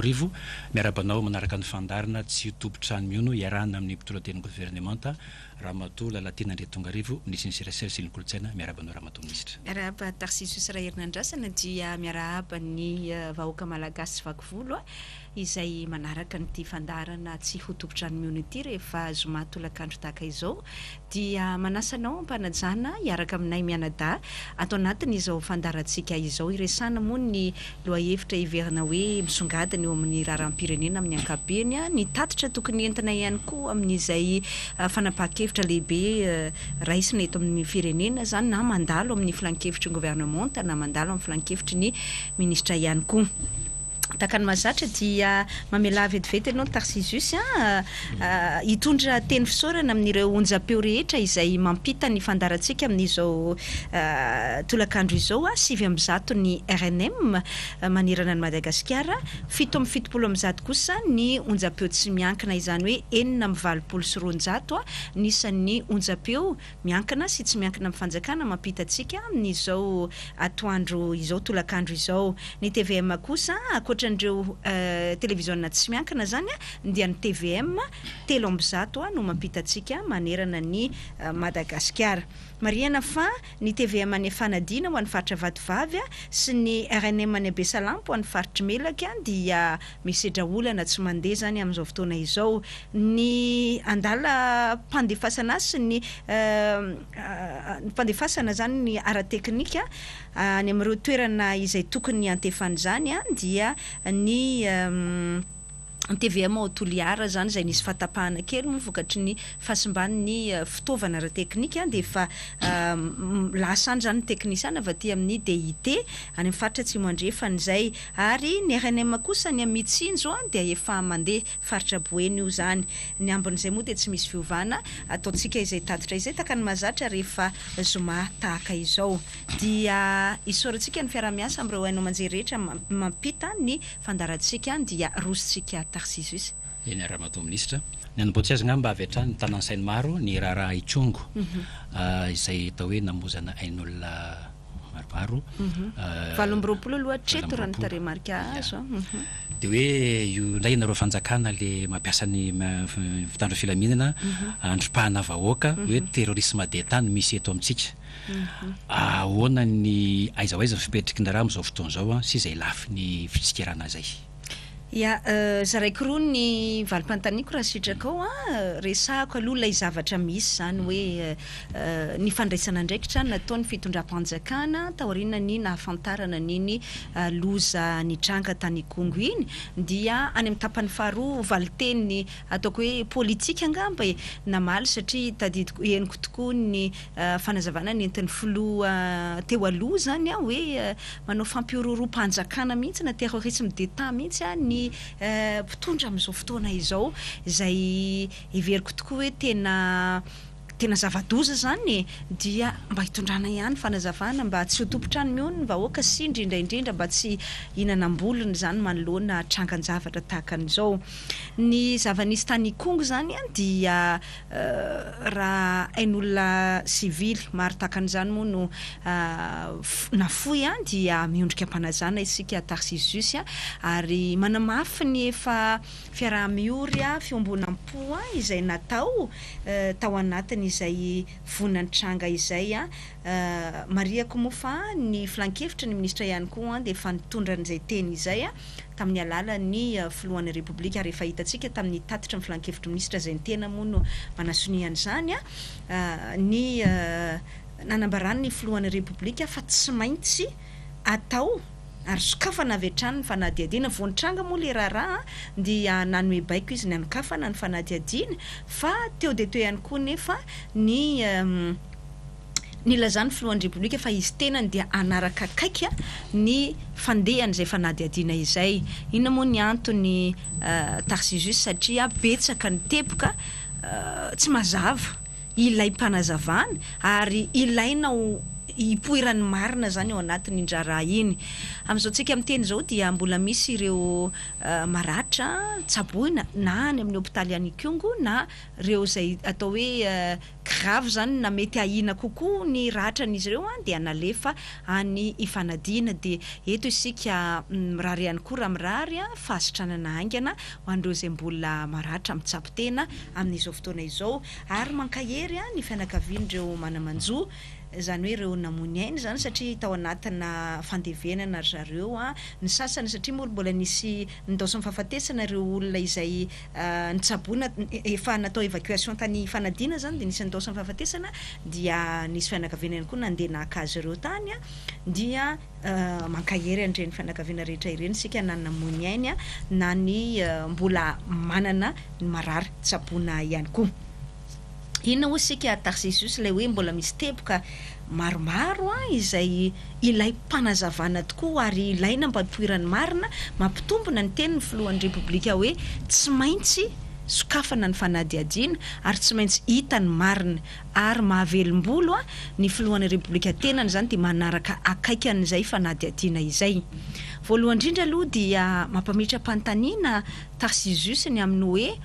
Rivo miarabanao manaraka ny fandarana tsy Tompon-Trano Mihono iarahana amin'ny mpitondrateny gouvernemanta Ramatoa Lalatiana Tongarivo ministre ny serasera sy ny kolotsaina miarabanao Ramatoa ministre. Miarahaba Tarsisy Sara Herinandrasana dia miarahaba ny vahoaka malagasy vakivolo izay manaraka nyty fandarana tsy ho Tompon-Trano Mihono ity rehefa zoma tolakandro tahaka izao dia manasanao ampanajana iaraka aminay mianada ato anatin'izao fandarantsika izao iresana moa ny loahevitra iverina hoe misongadina eo amin'ny raharam-pirenena amin'ny ankapobeny ny tatitra tokony entina ihany koa amin'izay fanapahan-kevitra lehibe raisina eto amin'ny firenena zany na mandalo amin'ny filan-kevitry ny gouvernemanta na mandalo amin'ny filan-kevitry ny ministra ihany koa. Takany mazatra dia mamela vetivety ianao Tarsisus hitondra teny fisaorana amin'ireo onjam-peo rehetra izay mampita ny fandarantsika amin'izao tolakandro izao 7% ny RNM manirana ny Madagasikara 770 kosa ny onjam-peo tsy miankina izany hoe 420 nisan'ny onjam-peo miankina sy tsy miankina amin'ny fanjakana mampita antsika amin'izao atoandro izao tolakandro izao. Ny TVM kosa ohatran'ireo televiziona tsy miankina zany dia ny TVM 3% no mampita antsika manerana ny Madagasikara. Marihana fa ny TVM any Fanadina ho an'ny faritra Vatovavy sy ny RNM any Besalampo ho an'ny faritra Melaka dia mesedra olana tsy mandeha zany amin'izao fotoana izao. Ny andala mpandefasana sy ny mpandefasana zany ny ara-teknika any amin'ireo toerana izay tokony antefana zany dia ny TVM ao Toliara zany izay nisy fatapahana kely moa vokatry ny fahasimban'ny fitaovana ara-teknika dia efa lasa any zany teknisiana avy aty amin'ny DIT any amin'ny faritra Atsimo andrefana izay ary ny RNM kosa ny Mitondra dia efa mandeha faritra Boeny io zany. Ny ambin'izay moa dia tsy misy fiovana ataontsika izay tatitra izay takany mazatra rehefa zoma tahaka izao dia isaorantsika ny fiaramiasa amin'ireo haino aman-jery rehetra mampita ny fandarantsika dia rositsika Tarsisus. Eny Ramatoa ministre ny anamboatsy ngamba avy hatrany tanansainy maro ny RAHARAHA Ikongo izay atao hoe namozana ain'olona maromaro 20 aloha treto raha ny taremarika azo dia hoe io indray nareo fanjakana le mampiasa ny fitandro filaminana andropahana vahoaka hoe terrorisme d'État no misy eto amintsika. Ahoana ny aiza ho aiza ny fipetriky ny raha amin'izao fotoana izao sy izay lafy ny fitsikerana zay. Ya zaraiky roa ny valim-pantaniko raha sitraka ao resahako aloha ilay zavatra misy zany hoe ny fandraisana ndraikitra nataony fitondram-panjakana taoriana ny nahafantarana niny loza nitranga tany Ikongo iny dia any amin'ny tapany faharoa valiteny ataoko hoe politika angamba namaly satria tadidiko henoko tokoa ny fanazavana nentin'ny filoha teo aloha zany hoe manao fampiororom-panjakana mihitsy na terrorisme d'État mihitsy ny mpitondra amin'izao fotoana izao izay everiko tokoa hoe tena zava-doza zany dia mba hitondrana ihany fanazavana mba tsy ho Tompon-Trano Mihono ny vahoaka sy indrindra mba tsy hinanam-bolony zany manoloana trangan-javatra tahaka an'izao. Ny zava-nisy tany Ikongo zany dia raha ain'olona sivily maro tahaka an'izany moa no nafoy dia miondrika ampanajana isika Tarsisus ary manamafy ny efa fiaraha-miory fiombonam-po izay natao tao anatiny izay vonan'ny tranga izay mariako moa fa ny filan-kevitra ny ministra ihany koa dia efa nitondra an'izay teny izay tamin'ny alalan'ny filohan'ny repoblika rehefa hitantsika tamin'ny tatitra ny filan-kevitry ministra izay ny tena moa no manasoniany zany ny nanambarany ny filohan'ny repoblika fa tsy maintsy atao ary sokafana avy hatrany ny fanadihadiana voanitranga moa le RAHARAHA dia nanome baiko izy ny anokafana ny fanadihadiana fa teo dia teo ihany koa nefa ny lazany filohan'ny repoblika fa izy tenany dia anaraka akaika ny fandehany izay fanadihadiana izay. Inona moa ny antony Tarsisus satria betsaka ny tepoka tsy mazava ilay mpanazavana ary ilainao ipoirany marina zany ao anatin'ny indraraha iny. Amin'izao tsika miteny zao dia mbola misy ireo maratra tsaboina na any amin'ny hôpitaly any Ikongo na ireo zay atao hoe grave zany na mety ahina kokoa ny ratran'izy ireo dia nalefa any ifanadiana. De eto isika mirary ihany koa raha mirary fahasitranana haingana ho an'ireo zay mbola maratra mitsapo tena amin'izao fotoana izao, ary mankahery ny fianakavian'ireo manamanjo zany hoe ireo namony ainy zany satria tao anatina fandevenana zareo ny sasany satria moa mbola nisy nidao fahafatesana ireo olona izay nitsaboina efa natao évacuation tany fanadiana zany, de nisy nidao fahafatesana dia nisy fianakaviana ihany koa nandeha naka azy ireo tany dia mankahery andreny fianakaviana rehetra ireny sika na namony ainy na ny mbola manana ny marary tsaboina ihany koa. Ina ho sika Tarsisus ilay hoe mbola misy teboka maromaro izay ilay mpanazavana tokoa ary ilaina mba-poirany marina mampitombona ny tenin'ny filohan'ny Repoblika hoe tsy maintsy sokafana ny fanadihadiana ary tsy maintsy hita ny marina ary mahavelom-bolo ny filohan'ny Repoblika tenany zany dia manaraka akaiky an'izay fanadihadiana izay. Voalohany indrindra aloha dia mampamitra-panontaniana Tarsisus ny amin'ny hoe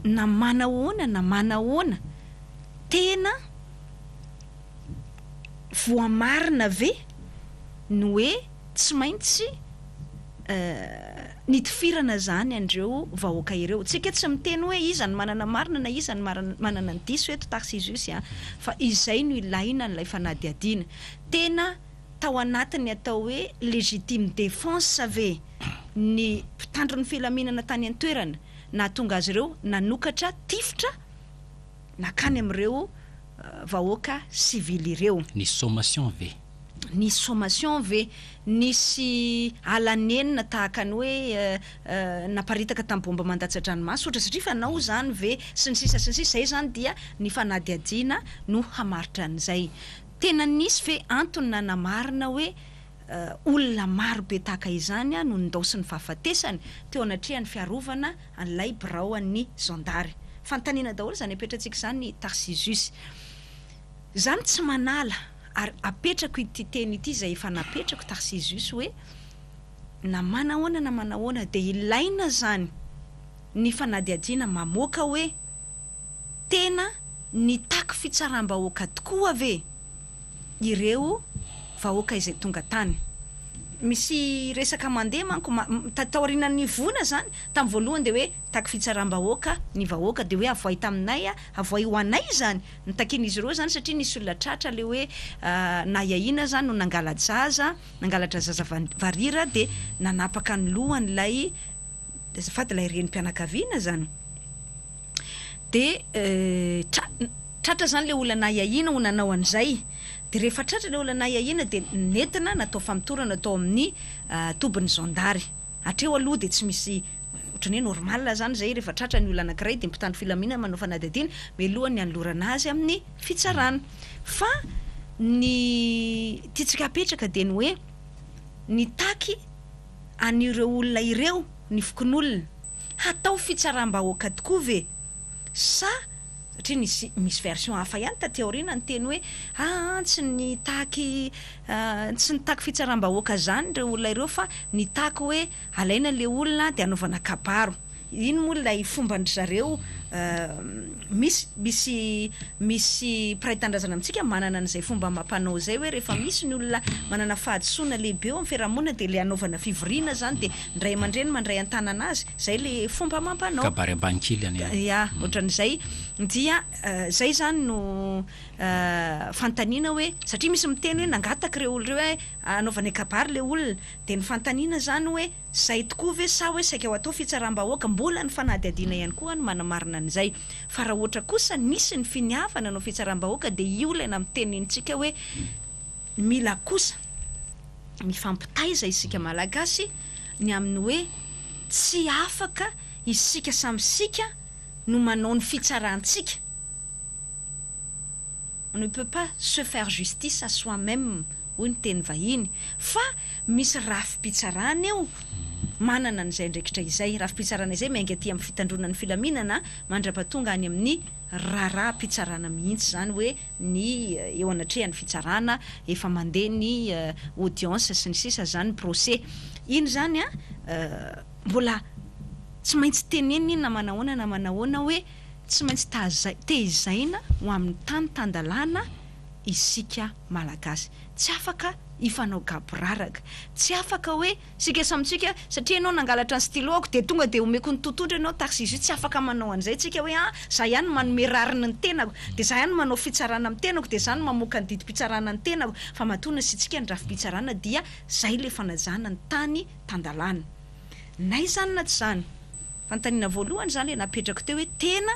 na manahoana tena voamarina ve ny hoe tsy maintsy nitifirana zany andreo vahoaka ireo. Tsika tsy miteny hoe iza ny manana marina na iza ny manana ny diso eto Tarsisus fa izay no ilaina n'ilay fanadihadiana. Tena tao anatiny atao hoe légitime défense ve ny mpitandro ny filaminana tany an-toerana na tonga azy ireo nanokatra tifitra nakany amin'ireo vahoaka sivily ireo. Ny sommation ve nisy alanenina tahaka ny hoe naparitaka tamin'ny bomba mandatsa-dranomasy ohatra satria fanao zany ve sy ny sisa zay zany dia ny fanadihadiana no hamaritra an'izay. Tena nisy ve antony na namarina hoe olona maro be tahaka izany no nindaosy ny fahafatesany teo anatrehan'ny fiarovana an'ilay biraoan'ny zandary. Fantaniana daholo zany apetratsika zany Tarsisus. Zany tsy manala ary apetrako ity teny ity izay efa napetrako Tarsisus hoe na manahoana dia ilaina zany ny fanadihadiana mamoaka hoe tena nitaky fitsaram-bahoaka tokoa ve ireo vahoaka izay tonga tany. Misy resaka mandeha manko taorinan'ny vona zany tamin'ny voalohany dia hoe taky fitsaram-bahoaka ny vahoaka dia hoe avoay taminay avoay ho anay zany nitakin'izy ireo zany satria nisy olona tratra le hoe na iahina zany no nangalatra zaza varira dia nanapaka ny lohan'ilay azafady ilay renim-pianakaviana zany dia tratra zany le olona iahina ho nanao an'izay. De rehefa tratra le olona iahina dia nentina natao famitorana atao amin'ny tobin'ny zandary. Hatreo aloha dia tsy misy ohatran'ny hoe normal zany zay rehefa tratra ny olona anankiray dia mpitandro filaminana manao fanadihadiana mialohany hanolorana azy amin'ny fitsarana. Fa ny tiatsika apetraka dia ny hoe nitaky an'ireo olona ireo ny fokon'olona hatao fitsaram-bahoaka tokoa ve sa satria misy version hafa ihany taty aoriana ny teny hoe tsy nitaky fitsaram-bahoaka zany ireo olona ireo fa nitaky hoe alaina le olona dia anaovana kabaro. Iny moa ilay fomban-dry zareo misy mpiray tandrazana amintsika manana an'izay fomba mampanao zay hoe rehefa misy ny olona manana fahadisoana lehibe eo amin'ny fiarahamonina dia le anaovana fivoriana zany dia ndray aman-dreny mandray an-tanana azy zay le fomba mampanao kabary ambanikily ohatran'izay dia zay zany no fantaniana hoe satria misy miteny hoe nangataka ireo olo ireo hoe anaovana kabary le olona dia ny fantaniana zany hoe zay tokoa ve sa hoe saika ho atao fitsaram-bahoaka mbola ny fanadihadiana ihany koa ny manamarina an'izay. Fa raha ohatra kosa nisy ny finiavana anao fitsaram-bahoaka dia io ilaina amin'ny tenintsika hoe mila kosa mifampitaiza isika malagasy ny amin'ny hoe tsy afaka isika samysika no manao ny fitsarantsika. On ne peut pas se faire justice à soi-même hoy ny teny vahiny fa misy rafi-pitsarana eo manana an'izay ndraikitra izay rafi-pitsarana izay mainga aty amin'ny fitandronan'ny filaminana mandrapatonga any amin'ny raharaha-pitsarana mihitsy zany hoe ny eo anatrehan'ny fitsarana efa mandeha ny audience sy ny sisa zany procès iny zany mbola tsy maintsy tenenina na manahoana hoe tsy maintsy tehizaina ho amin'ny tany tandalana isika malagasy tsy afaka ifanao gaboraraka tsy afaka hoe sika samitsika satria ianao nangalatra ny styloako de tonga de omeko ny tontondro ianao taxi tsy afaka manao an'izay tsika hoe za ihany manome rariny ny tenako de za ihany manao fitsarana amin'ny tenako de zany mamoaka ny didim-pitsarana ny tenako fa mahatona sitsika ny rafi-pitsarana dia zay le fanajana ny tany tandalana nay zany na tsy zany fanontaniana voalohany zany le napetrako teo hoe tena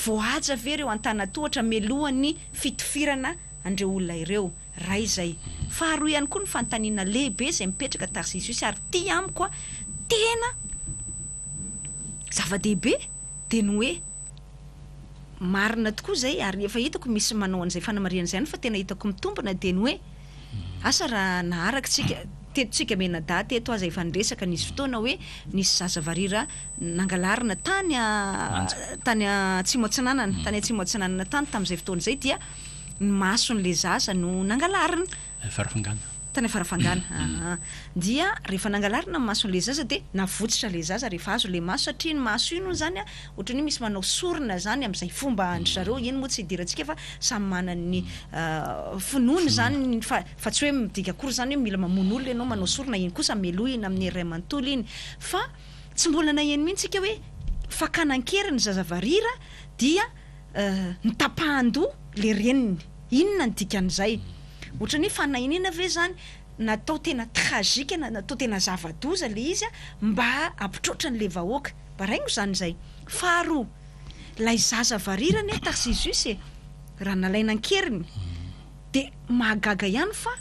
voaja ve reo antanatohatra melohan'ny fitofirana andreo olona ireo ray zay faharoa ihany koa ny fanontaniana lehibe zay mipetraka Tarsisius ary ty amiko tena zava-dehibe de ny hoe marina tokoa zay ary efa hitako misy manao an'izay fanamariana zay fa tena hitako mitombona de ny hoe asa raha naharaka tsika tetsika menada teto aza efa niresaka nisy fotoana hoe nisy zazavarira nangalarina tany Atsimo Atsinanana tany Atsimo Atsinanana tany tamin'izay fotoana zay dia ny mason'le zaza no nangalarina farafangana tany farafangana dia rehefa nangalarina mason'le zaza de navotsitra le zaza rehefa azo le maso satria ny maso ino zany ohatrany misy manao sorona zany amin'izay fomba andry zareo iny moa tsy hidirantsika fa samy manany finoany zany fa tsy hoe midika akory zany hoe mila mamono olona ianao manao sorona iny kosa meloina amin'ny ray manontolo iny fa tsy mbola naheno mihitsika hoe fakanan-kery ny zazavarira dia nitapahan-doha le reniny inona ny dikan'izay ohatrany hoe fanahinina ve zany natao tena tragika natao tena zava-doza le izy mba ampitrotra n'le vahoaka baraingo zany zay faharoa lay zazavarira ne Tarsisius raha nalaina an-keriny de mahagaga ihany fa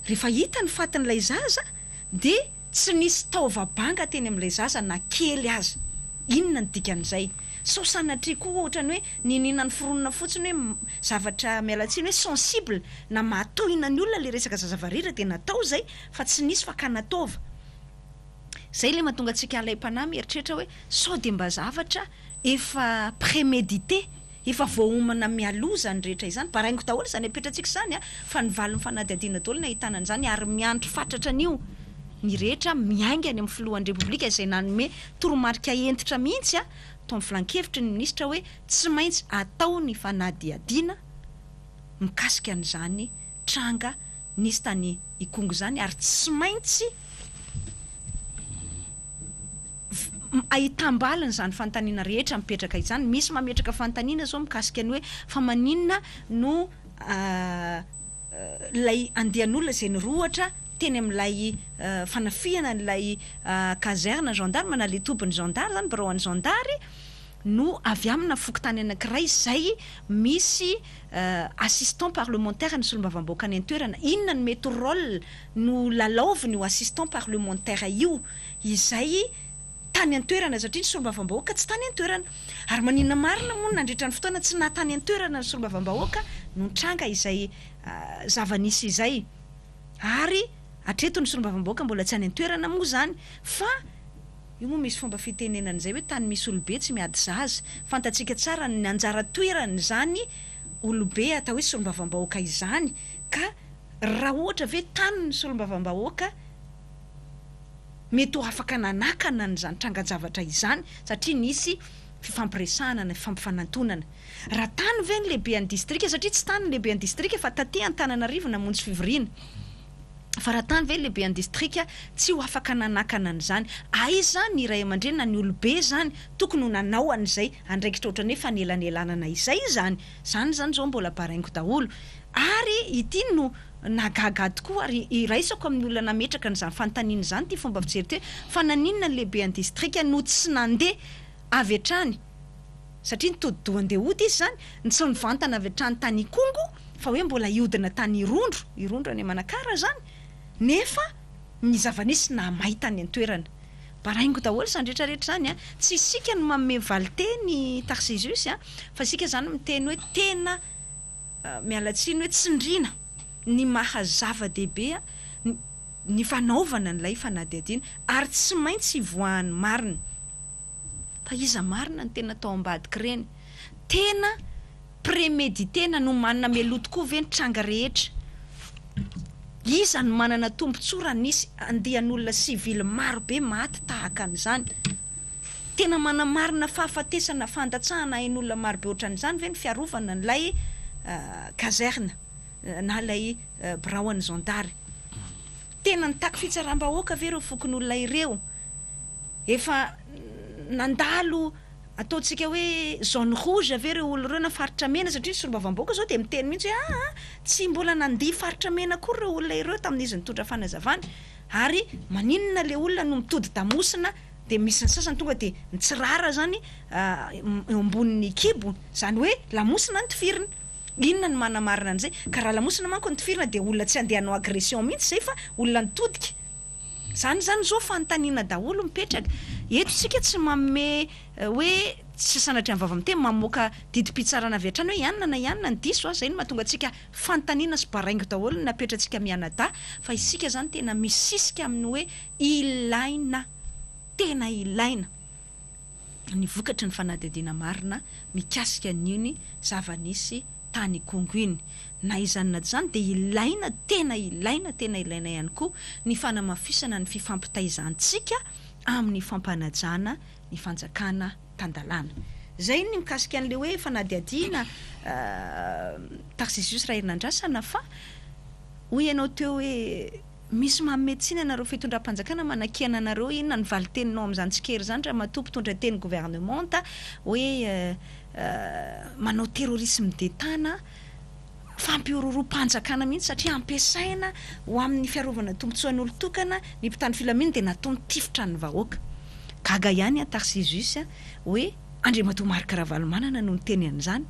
rehefa hita ny fatin'ilay zaza de tsy nisy taova-banga teny amin'ilay zaza na kely aza inona ny dikan'izay so sanatria koa ohatrany hoe ninina ny foronona fotsiny hoe zavatra mialatsiny hoe sensible na mahatohina ny olona le resaka zazavarira de natao zay fa tsy nisy fa kanataova zay le mahatonga antsika alay-panahy mieritreritra hoe sao de mba zavatra efa prémédité efa voaomana mialoza ny rehetra izany baraingo daholo zany apetratsika zany fa ny valin'ny fanadihadiana daholo na ahitana an'izany ary miandry fatratra an'io ny rehetra miainga any amin'ny filohan'ny repoblika izay nanome toromarika entitra mihitsy tao amin'ny filan-kevitry ny minisitra hoe tsy maintsy atao ny fanadihadiana mikasika an'izany tranga nisy tany Ikongo zany ary tsy maintsy ahitam-balana zany fanontaniana rehetra mipetraka izany misy mametraka fanontaniana zao mikasika ny hoe fa maninona no lay andehan'olona zay nyrohatra teny amin'ilay fanafihana n'ilay caserne gendarme na le tobin'ny gendarme zany baroan'ny gendarme no avy amina fokotany anankiray zay misy assistant parlementaire ny solombavamboaka any an-toerana inona ny mety rôle no lalaoviny ho assistant parlementaire io izay tany an-toerana satria ny solombavambahoaka tsy tany an-toerana ary maninona marina moa nandritra ny fotoana tsy natany an-toerana ny solombavambahoaka no tranga izay zava-nisy izay ary atreto ny solombavambahoaka mbola tsy any an-toerana moa zany fa io moa misy fomba fitenenana zay hoe tany misy olobe tsy miady zaza fantatsika tsara ny anjara toerany zany olobe atao hoe solombavambahoaka izany ka raha ohatra ve tany ny solombavambahoaka mety ho afaka nanakana n'izany tranga-javatra izany satria nisy fifampiresahana na fifampifanantonana raha tany ve ny lehibe any distrika satria tsy tany lehibe any distrika fa taty Antananarivo namonjy fivoriana fa raha tany ve lehibe any distrika tsy ho afaka nanakana an'izany aiza ny ray aman-dreny na ny olobe zany tokony ho nanao an'izay andraikitra ohatrany hoe fanelanelanana izay zany zao mbola baraingo daholo ary ity no nagaga tokoa ary iraisako amin'ny olona nametraka n'izany fanontaniana zany ty fomba fijery teo fa naninona ny lehibe any distrika no tsy nandeha avy hatrany satria nitodi-doha ody izy zany ny tsy nivantana avy hatrany tany Ikongo fa hoe mbola iodina tany irondro any Manakara zany nefa ny zava-nisy namahita ny an-toerana baraingo daholo zany rehetrarehetra zany tsy isika no manome valiteny Tarsisius fa isika zany miteny hoe tena mialatsiny hoe tsindrina ny mahazava-dehibe ny fanaovana n'ilay fanadihadiana ary tsy maintsy ivoahany marina fa iza marina ny tena tao ambadiky reny tena préméditena no manana meloa tokoa ve ny tranga rehetra iza no manana tombontsoa nisy andian'olona sivily maro be maty tahaka an'izany tena manamarina fahafatesana fandatsahana ain'olona maro be ohatran'izany ve ny fiarovana n'ilay caserne na ilay braony zondary tena nitaky fitsaram-bahoaka ve reo fokon'olona ireo efa nandalo ataontsika hoe zone rouge ve reo olo reo na faritra mena satria solombavamboaka zao de miteny mihitsy hoe tsy mbola nandia faritra mena koa reo olona ireo tamin'izy nitondra fanazavana ary maninona le olona no mitody damosina de misy ny sasany tonga de nitsirara zany eo ambonin'ny kibo zany hoe lamosina ny tifirina inona ny manamarina an'izay ka raha lamosina manko ny tifirina de olona tsy andeha hanao agression mihitsy zay fa olona nitodika zany zao fanontaniana daholo mipetraka eto tsika tsy manome hoe tsy sanatria mivava miteny mamoaka didim-pitsarana avy hatrany hoe ianona ny diso zay no mahatonga atsika fanontaniana sy baraingo daholo ny napetratsika mianada fa isika zany tena misisika amin'ny hoe ilaina tena ilaina ny vokatry ny fanadihadiana marina mikasika an'iny zava-nisy tany Ikongo iny na izany zany de ilaina tena ilaina ihany koa ny fanamafisana ny fifampitaizantsika amin'ny fampanajana ny fanjakana tandalana zay ny mikasika an'le hoe fanadihadiana tarsisius raha herinandrasana fa hoy ianao teo hoe misy mametsina anareo fitondram-panjakana manakiana anareo inona ny valiteninao amin'izany tsikery zany raha matompo tondra teny gouvernementa hoe manao terrorisme d'État fampiororom-panjakana mihitsy satria ampiasaina ho amin'ny fiarovana tombotsoan'olo tokana ny mpitany filaminana de nataony tifitra ny vahoaka gaga ihany Tarsisius hoe Andriamatoa Marc Ravalomanana no niteny an'izany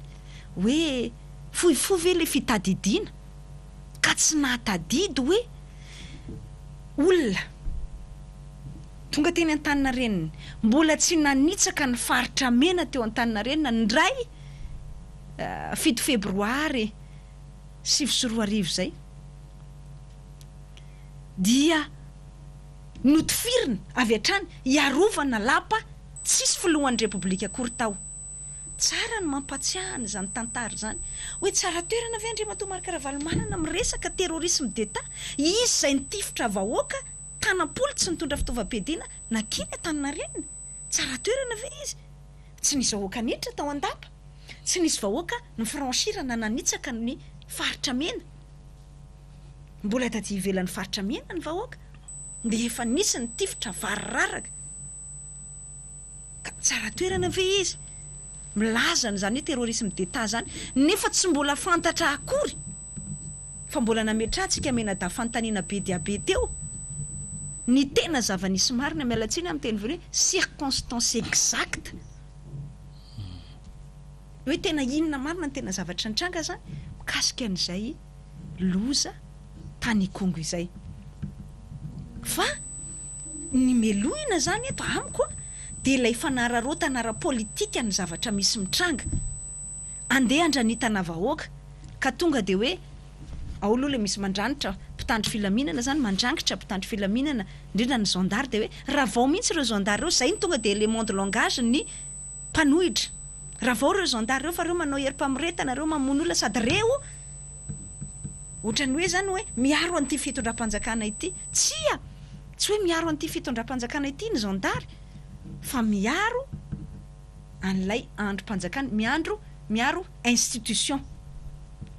hoe fohifohy ve le fitadidiana ka tsy nahatadidy hoe olona tonga teny Antaninarenina mbola tsy nanitsaka ny faritra mena teo Antaninarenina ndray fito febroary 2024 zay dia notifirina avy hatrany iarovana lapa tsisy filohan'ny repoblika akory tao tsara ny mampatsiahana zany tantara zany hoe tsara toerana avy Andriamatoa Marc Ravalomanana miresaka terrorisme d'État izy zay nitifitra vahoaka tanam-polo tsy nitondra fitaovam-piadiana na kiny Antaninarenina tsara toerana ve izy tsy nisy vahoaka niditra tao andapa tsy nisy vahoaka ny franchirana nanitsaka ny faritra mena mbola taty ivelan'ny faritra mena ny vahoaka de efa nisy ny tifitra variraraka ka tsara toerana ve izy milazana zany hoe terrorisme d'État zany nefa tsy mbola fantatra akory fa mbola nametrahantsika menada fanontaniana be dia be teo ny tena zava-nisy marina mialatsiny amin'ny teny voalohany circonstance exacte hoe tena inona marina ny tena zavatra nitranga zany mikasika an'izay loza tany Ikongo izay fa ny melohina zany eto amiko de ilay fanararotana ara-politika ny zavatra misy mitranga andeha andranitana vahoaka ka tonga de hoe aolo le misy mandranitra mpitandro filaminana zany mandrangitra mpitandro filaminana indrindra ny zondary de hoe raha vao mihitsy ireo zondary reo zay ny tonga de élément de langage ny mpanohitra raha vao reo zondary reo fa reo manao herim-pamoretana reo mamono olona sady reo ohatrany hoe zany hoe miaro an'ity fitondram-panjakana ity tsy hoe miaro an'ity fitondram-panjakana ity ny zondary fa miaro an'ilay androm-panjakana miaro institution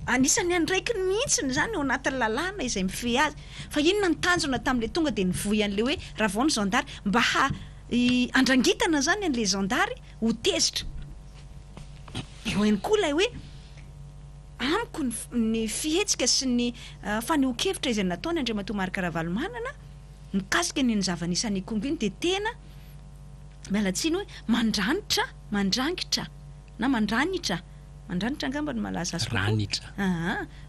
anisany andraiky ny mihitsiny zany ao anatin'ny lalàna izay mifehy azy fa inona ny tanjona tam'le tonga de nivoy an'le hoe raha vao ny zondary mba andrangitana zany an'le zondary ho tezitra eo ihany koa lay hoe amiko ny fihetsika sy ny faneho-kevitra izay nataony Andriamatoa Marc Ravalomanana mikasika ny zava-nisan'ny Ikongo iny de tena mialatsiny hoe mandranitra na mandranitra angamba ny malaza azy ranitra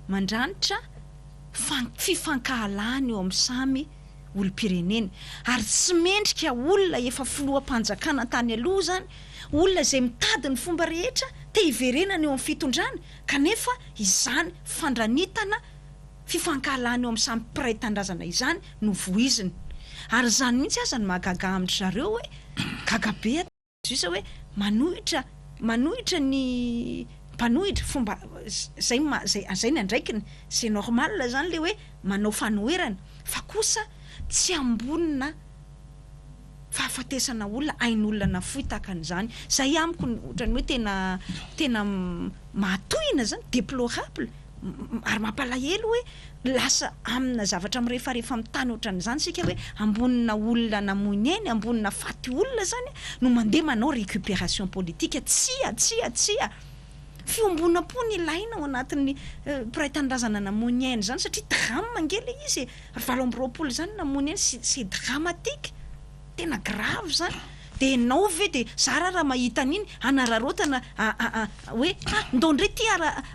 mandranitra fifankahalany eo amin'ny samy olom-pirenena ary tsy mendrika olona efa filoham-panjakana tany aloha zany olona zay mitady ny fomba rehetra te hiverenana eo amin'ny fitondrana kanefa izany fandranitana fifankalana eo amin'ny samy mpiray tandrazana izany no voiziny ary zany mihitsy aza ny mahagaga amindry zareo hoe gagabe isa hoe manohitra ny mpanohitra fomba zay ny andraikiny c'est normal zany le hoe manao fanoherana fa kosa tsy ambonina fahafatesana olona ain'olona na fohy takan'izany zay amiko ohatrany hoe tena mahatohina zany déplorable ary mampalahelo hoe lasa amina zavatra mirehefarehefa amin'ny tany ohatran'izany sika hoe ambonina olona namoiny eny ambonina faty olona zany no mandeha manao récupération politique tsia fiombona po ny ilaina ao anatin'ny mpiray tandrazana namoiny eny zany satria drame mangely izy valo amby roapolo zany namoiny eny c'est dramatique tena grave zany de nao ve de zara raha mahita an'iny anararotana hoe ndondre ty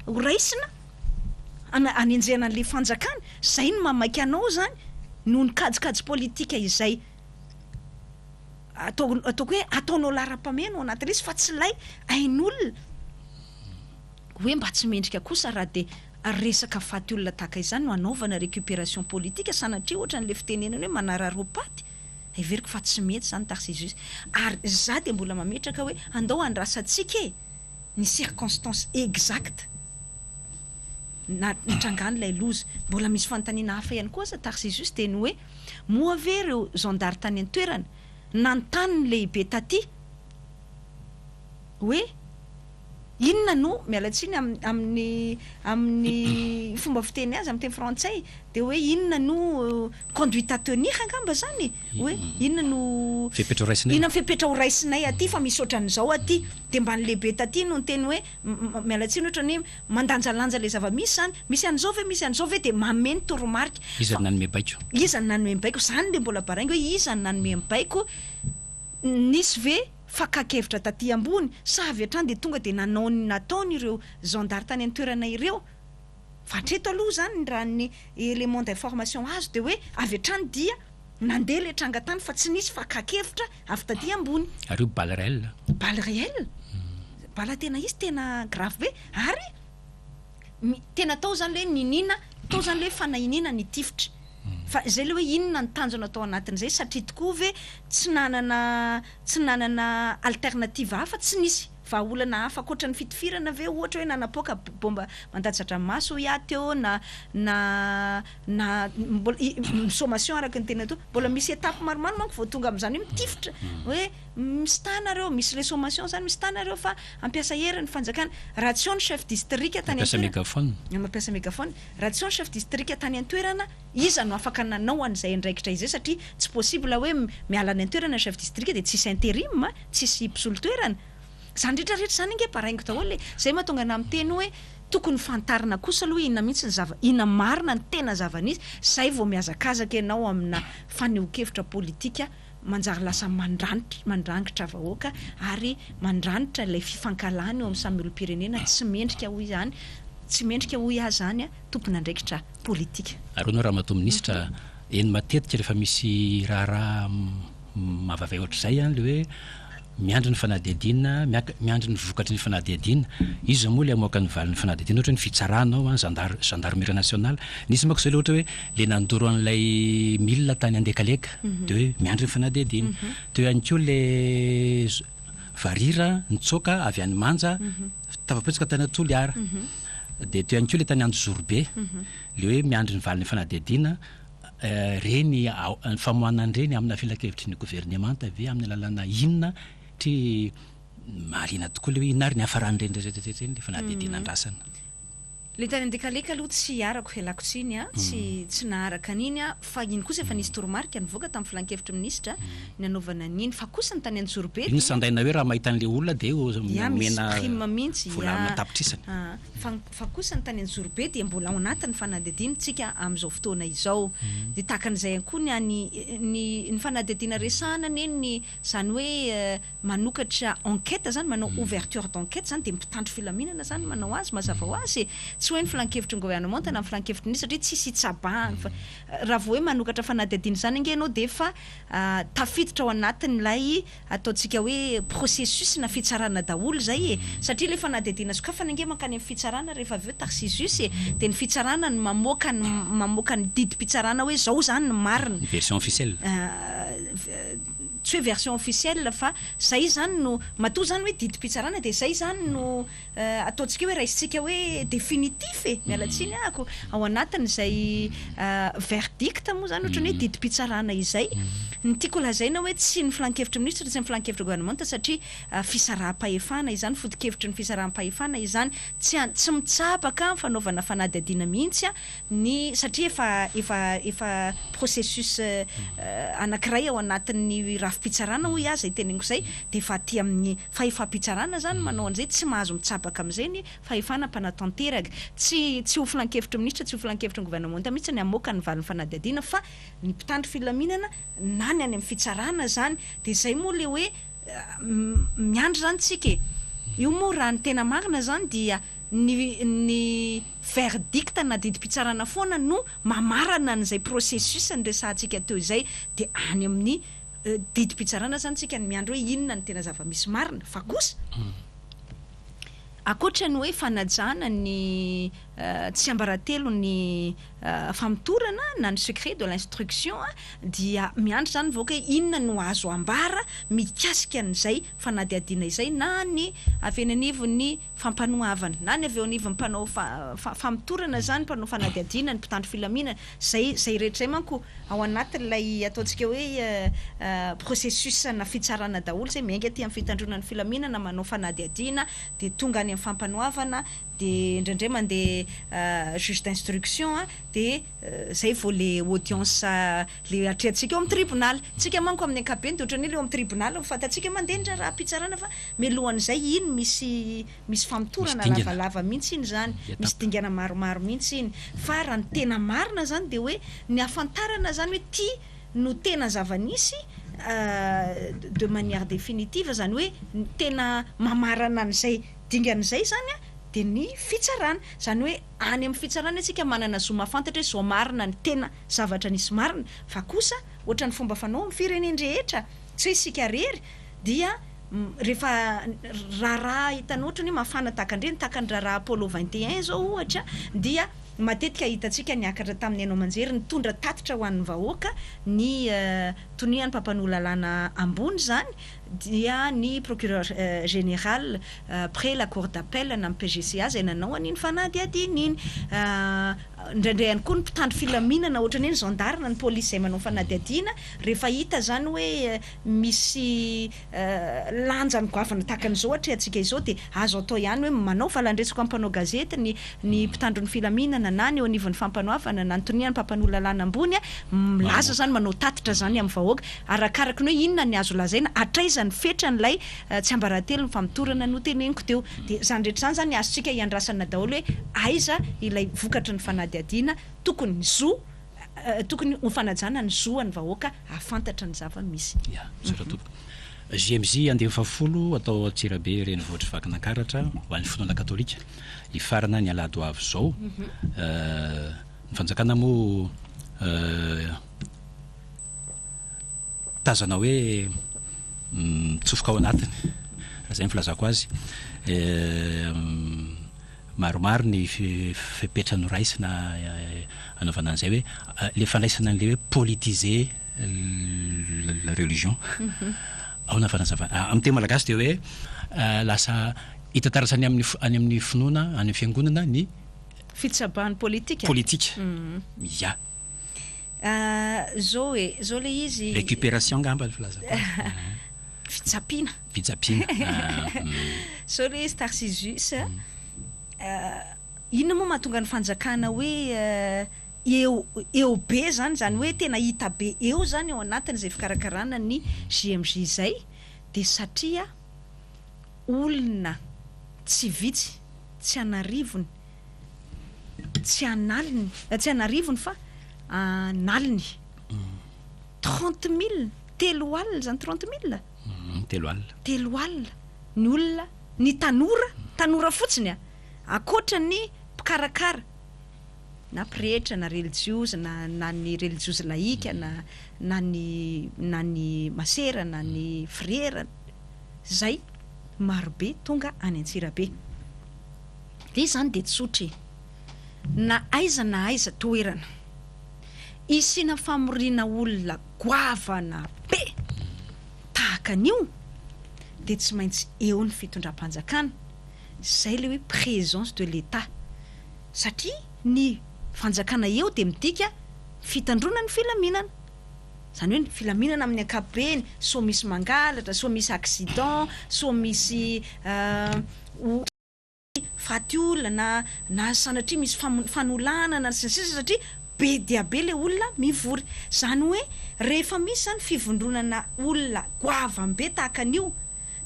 raisina anenjena an'le fanjakana zay no mamaky anao zany noho ny kajikajy politika izay ataoko hoe ataonao lara-pameno ao anatin'izy fa tsy lay ain'olona hoe mba tsy mendrika kosa raha de resaka faty olona tahaka izany no anaovana récupération politique sanatria ohatran'le fitenenany hoe manararopaty everiko fa tsy mety zany Tarcisius ary za de mbola mametraka hoe andao andrasantsika ny circonstance exacte na nitrangan'ilay loza mbola misy fanontaniana hafa ihany koa sa Tarcisius de ny hoe moa ve ireo gendarme tany an-toerana nantany lehibe taty hoe inona no mialatsiny amin'ny fomba fiteny azy amin'ny teny frantsay de hoe inona no conduite à tenir angamba zany hoe inona no fepetra ho raisinay aty fa misy ohatran'izao aty de mba ny lehibe taty no ny teny hoe mialatsiny ohatrany hoe mandanjalanja le zava-misy zany misy an'izao ve de mameno toromarika izany nanome baiko zany le mbola baraingy hoe izany nanome baiko nisy ve fakakevitra taty ambony sa avy hatrany de tonga de nataony ireo gendarme tany an-toerana ireo fa hatreto aloha zany raha ny élément d'information azo de hoe avy hatrany dia nandeha le tranga tany fa tsy nisy fakakevitra avy taty ambony ary balle réel bala tena izy tena grave be ary tena tao zany le ninina tao zany le fanahinina ny tifitra fa zay le hoe inona ny tanjona atao anatin'izay satria tokoa ve tsy nanana alternative hafa tsy nisy vahaolana hafa koatra ny fitifirana ve ohatra hoe nanapoaka bomba mandatsatra maso iaty eo na sommation araka ny tena to mbola misy étape maromaro manko vao tonga amin'izany hoe mitifitra hoe misy tanareo misy le sommation zany misy tanareo fa ampiasa heriny fanjakana raha tsy ao ny chef district tany mampiasa mégaphone raha tsy ao ny chef district tany an-toerana iza no afaka nanao an'izay andraikitra izay satria tsy possible hoe miala any an-toerana chef district de tsisy intérim tsisy mpisolo-toerana zany rehetrarehetra zany inge paraingo daholo zay mahatonga na miteny hoe tokony fantarina kosa aloha inona mihitsy inona marina ny tena zava-nisy zay vao miazakazaka ianao amina faneho-kevitra politika manjary lasa mandrangitra vahoaka ary mandranitra ilay fifankalana eo amin'ny samy olom-pirenena tsy mendrika hoy azy zany tompona andraikitra politika ary anao raha mato minisitra eny matetika rehefa misy raharaha mavavay ohatr'izay le hoe miandry ny fanadihadiana miandry ny vokatry ny fanadihadiana izy moa le amoaka ny valin'ny fanadihadiana ohatra ny fitsaranao gendarmerie nationale nisy mako zay le ohatra hoe le nandoro an'ilay milina tany andekaleka de hoe miandry ny fanadihadiana de ihany koa le varira nitsoka avy any manja tafapetsika tany Toliara de to ihany koa le tany ANTSIRABE le hoe miandry ny valin'ny fanadihadiana reny famohanany reny amina filakevitry ny gouvernement ve amin'ny lalana inona ty marina tokoa le hoe inona ary ny hafarany reny rehetrarehetra le fanadihadiana andrasana le tany andekaleka aloha tsy arako helako tsiny tsy naharaka an'iny fa iny kosa efa nisy toromarika nivoaka tamin'ny filan-kevitry minisitra ny anaovana an'iny fa kosa ny tany ANTSIRABE iny sandaina hoe raha mahita an'le olona de mena prime mihitsy volana tapitrisana fa kosa ny tany ANTSIRABE dia mbola ao anatin'ny fanadihadiana tsika amin'izao fotoana izao de takan'izay ihany koa ny fanadihadiana resahana ny zany hoe manokatra enquête zany manao ouverture d'enquête zany de mpitandro filaminana zany manao azy mazava ho azy tsy hoe ny filan-kevitry ny gouvernement na ny filan-kevitry ny satria tsisy itsabahany fa raha vao hoe manokatra fanadihadiana zany ange ianao de efa tafiditra ao anatin'ilay ataontsika hoe processus na fitsarana daholo zay satria le fanadihadiana sokafana ange mankany amin'ny fitsarana rehefa avy eo tarsisus de ny fitsarana ny mamoaka ny didim-pitsarana hoe zao zany ny marina version officielle tsy hoe version officielle fa zay zany no matoa zany hoe didim-pitsarana de zay zany no ataontsika hoe raisitsika hoe définitif mialatsiny ako ao anatin'izay verdict moa zany ohatrany hoe didim-pitsarana izay ny tiako lazaina hoe tsy ny filan-kevitry ministre tsy ny filan-kevitry gouvernement satria fisaraha-pahefana izany foto-kevitry ny fisaraha-pahefana izany tsy mitsapaka fanaovana fanadihadiana mihitsy ny satria efa processus anankiray ao anatin'ny rafim-pitsarana hoy aza iteneniko zay de efa aty amin'ny fahefa-pitsarana zany manao an'izay tsy mahazo mitsapaka amin'izay ny fahefana mpanatanteraka tsy ho filan-kevitry ministre tsy ho filan-kevitry ny gouvernement mihitsy ny amoaka ny valin'ny fanadihadiana fa ny mpitandro filaminana na ny any amin'ny fitsarana zany de zay moa le hoe miandry zany tsika io moa raha ny tena marina zany dia ny verdict na didim-pitsarana foana no mamarana an'izay processus ny resantsika teo izay de any amin'ny didim-pitsarana zany tsika ny miandro hoe inona ny tena zava-misy marina fa kosa akoatra ny hoe fanajana ny tsy ambaratelo ny famitorana na ny secret de l'instruction dia miandry zany vaoka hoe inona no azo ambara mikasika an'izay fanadihadiana izay na ny avy eny anivon'ny fampanoavana na ny avy eo anivon'ny mpanao famitorana zany mpanao fanadihadiana ny mpitandro filaminana zay rehetra zay manko ao anatin'ilay ataontsika hoe processus na fitsarana daholo zay miainga aty amin'ny fitandronan'ny filaminana manao fanadihadiana de tonga any amin'ny fampanoavana de indraindray mandeha juge d'instruction de zay vao le audience le atrehantsika eo amin'ny tribunal tsika manko amin'ny ankapobeny de ohatrany le eo amin'ny tribunal fantatsika mandeha ny raha-pitsarana fa mialohan'izay iny misy famitorana lavalava mihitsy iny zany misy dingana maromaro mihitsy iny fa raha ny tena marina zany de hoe ny afantarana zany hoe ty no tena zava-nisy de manière définitive zany hoe tena mamarana an'izay dingan'izay zany de ny fitsarana zany hoe any amin'ny fitsarana antsika manana zo mafantatra hoe zao marina ny tena zavatra nisy marina fa kosa ohatra ny fomba fanao amin'ny firenendrehetra tsy hoe isika rery dia rehefa raharaha hitanao ohatrany hoe mafana takandreny takan'ny raharaha Apollo 21 zao ohatra dia matetika hitantsika niakatra tamin'ny hainao manjery nitondra tatitra ho an'ny vahoaka ny tonian'ny mpampanolo-lalàna ambony zany dia ny procureur général près la cour d'appel na amin'ny PGCA zay nanao an'iny fanadihadiana iny indraindray ihany koa ny mpitandro filaminana ohatrany hoe ny gendarme ny police zay manao fanadihadiana rehefa hita zany hoe misy lanja migoavana takan'izao atrehantsika izao de azo atao ihany hoe manao valandresiko amin'ny mpanao gazety ny mpitandro ny filaminana na ny eo anivon'ny fampanoavana na ny tonian'ny mpampanolo-lalàna ambony milaza zany manao tatitra zany amin'ny vahoaka arakaraka ny hoe inona ny azo lazaina atraiza ny fetra n'ilay tsy ambaratelo ny famitorana no teneniko teo de zany rehetra zany azontsika iandrasana daholo hoe aiza ilay vokatra ny fanadihadiana tokony ny zo tokony ho fanajana ny zoan'ny vahoaka afantatra ny zava-misy JMJ andeha fafolo atao Antsirabe reny vohatra vakinankaratra ho an'ny finoana katolika ifarana ny alado avy zao ny fanjakana moa tazana hoe mitsofoka ao anatiny raha zay mifilazako azy maromaro ny fipetrany raisina anaovana an'izay hoe le fandraisana an'le hoe politiser la religion ao na fanazavana amin'ny teny malagasy de hoe lasa hitantarasany any amin'ny finoana any amin'ny fiangonana ny fitsabahany politika ya zao le izy récupération ngamba filazako fitsapina zao le izy tarsisus inona moa mahatonga ny fanjakana hoe eo be zany hoe tena hita be eo zany ao anatiny zay fikarakarana ny JMJ zay de satria olona tsy vitsy tsy anarivony tsy anarivony fa analiny 30,000 telo alina zany 30,000 telo alina ny olona ny tanora fotsiny akoatra ny mpikarakara na pretra na religieuse na ny religieuse laïque na ny masera na ny frère zay marobe tonga any Antsirabe. De zany de tsotry na aiza toerana isina famorina olona goavana be tahaka an'io de tsy maintsy eo ny fitondram-panjakana, zay le hoe présence de l'État, satria ny fanjakana eo de midika fitandrona ny filaminana. Zany hoe ny filaminana amin'ny ankapobeny, so misy mangalatra, so misy accident, so misy faty olona na sanatria misy fanolanana satria be dia be le olona mivory. Zany hoe rehefa misy zany fivondronana olona goavambe tahaka an'io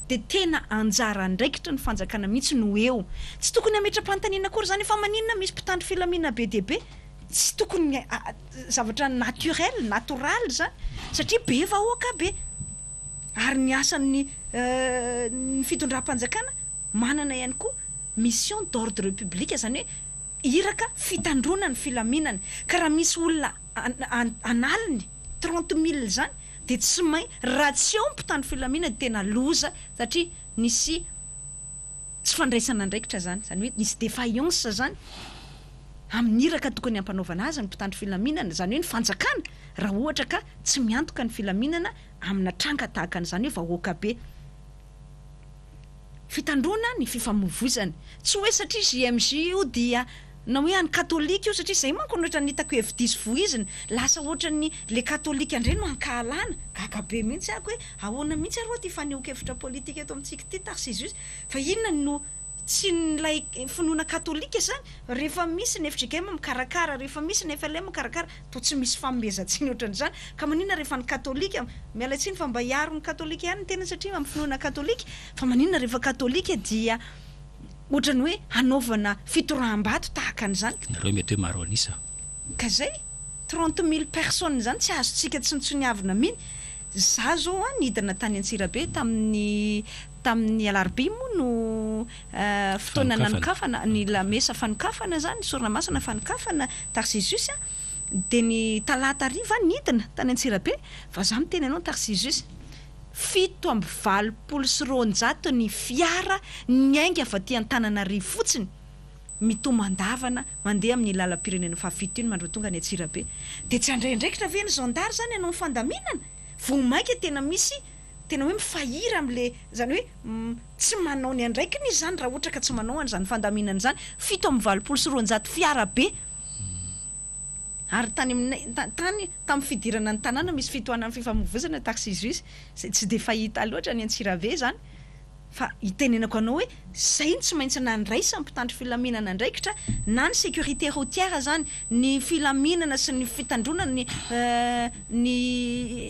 de tena anjara andraikitra ny fanjakana mihitsy no eo. Tsy tokony ametra-panontaniana akory zany efa maninona misy mpitandro filaminana be dia be, tsy tokony zavatra natoral zany satria be vahoaka be. Ary ny asan'ny fitondram-panjakana manana ihany koa mission d'ordre public, zany hoe iraka fitandrona ny filaminana. Ka raha misy olona analiny 30 000 zany de tsy raha tsy eo mpitandro filaminana tena loza, satria nisy tsy fandraisana andraikitra zany hoe nisy défaillance zany amin'ny iraka tokony ampanaovana azy ny mpitandro filaminana, zany hoe ny fanjakana raha ohatra ka tsy miantoka ny filaminana amina tranga tahaka an'izany hoe vahoaka be. Fitandrona ny fifamoivoizana, tsy hoe satria JMJ io dia na hoe any katolika io, satria zay manko ohatra ny hitako hevi-diso voizina, lasa ohatra ny le katolika indray no ankahalana, gaga be mihitsy ako hoe ahoana mihitsy arô ty faneho-kevitra politika eto amintsika ty Tarcisius, fa inona no tsy nilay finoana katolika zany rehefa misy ny FJKM mikarakara, rehefa misy ny FLM mikarakara, to tsy misy fanomezantsiny ohatran'izany. Ka maninona rehefa ny katolika miala tsiny fa mba hiaro ny katolika ihany ny tena satria amin'ny finoana katolika, fa maninona rehefa katolika dia ohatrany hoe hanaovana fitoram-bato tahaka an'izany. Nareo mety hoe maro anisa. Ka zay 30 000 personnes zany tsy azontsika tsy nitsoniavina miny. Za zao nidina tany Antsirabe tamin'ny alarobia moa no fotoana nanokafana ny lamesa fanokafana zany, sorona masina fanokafana Tarcisius, de ny talata ariva nidina tany Antsirabe, fa za miteny anao Tarcisius 720 ny fiara nyainga avy aty Antananarivo fotsiny mitomandavana mandeha amin'ny lalam-pirenena fahavito iny mandro tonga ny Antsirabe. De tsy andraindraikitra ve ny zandary zany anao fandaminana, vo maika tena misy tena hoe mifahira am'le zany hoe tsy manao ny andraikiny izy zany raha ohatra ka tsy manao an'izany fandaminana zany. 720 fiara be. Ary tamin'ny fidirana ny tanàna misy fitohanan'ny fifamoivoizana Tarcisius, zay tsy de fahita loatra ny Antsirabe zany. Fa itenenako anao hoe zay tsy maintsy nandraisa mpitandro filaminana andraikitra, na ny sécurité routière zany, ny filaminana sy ny fitandrona ny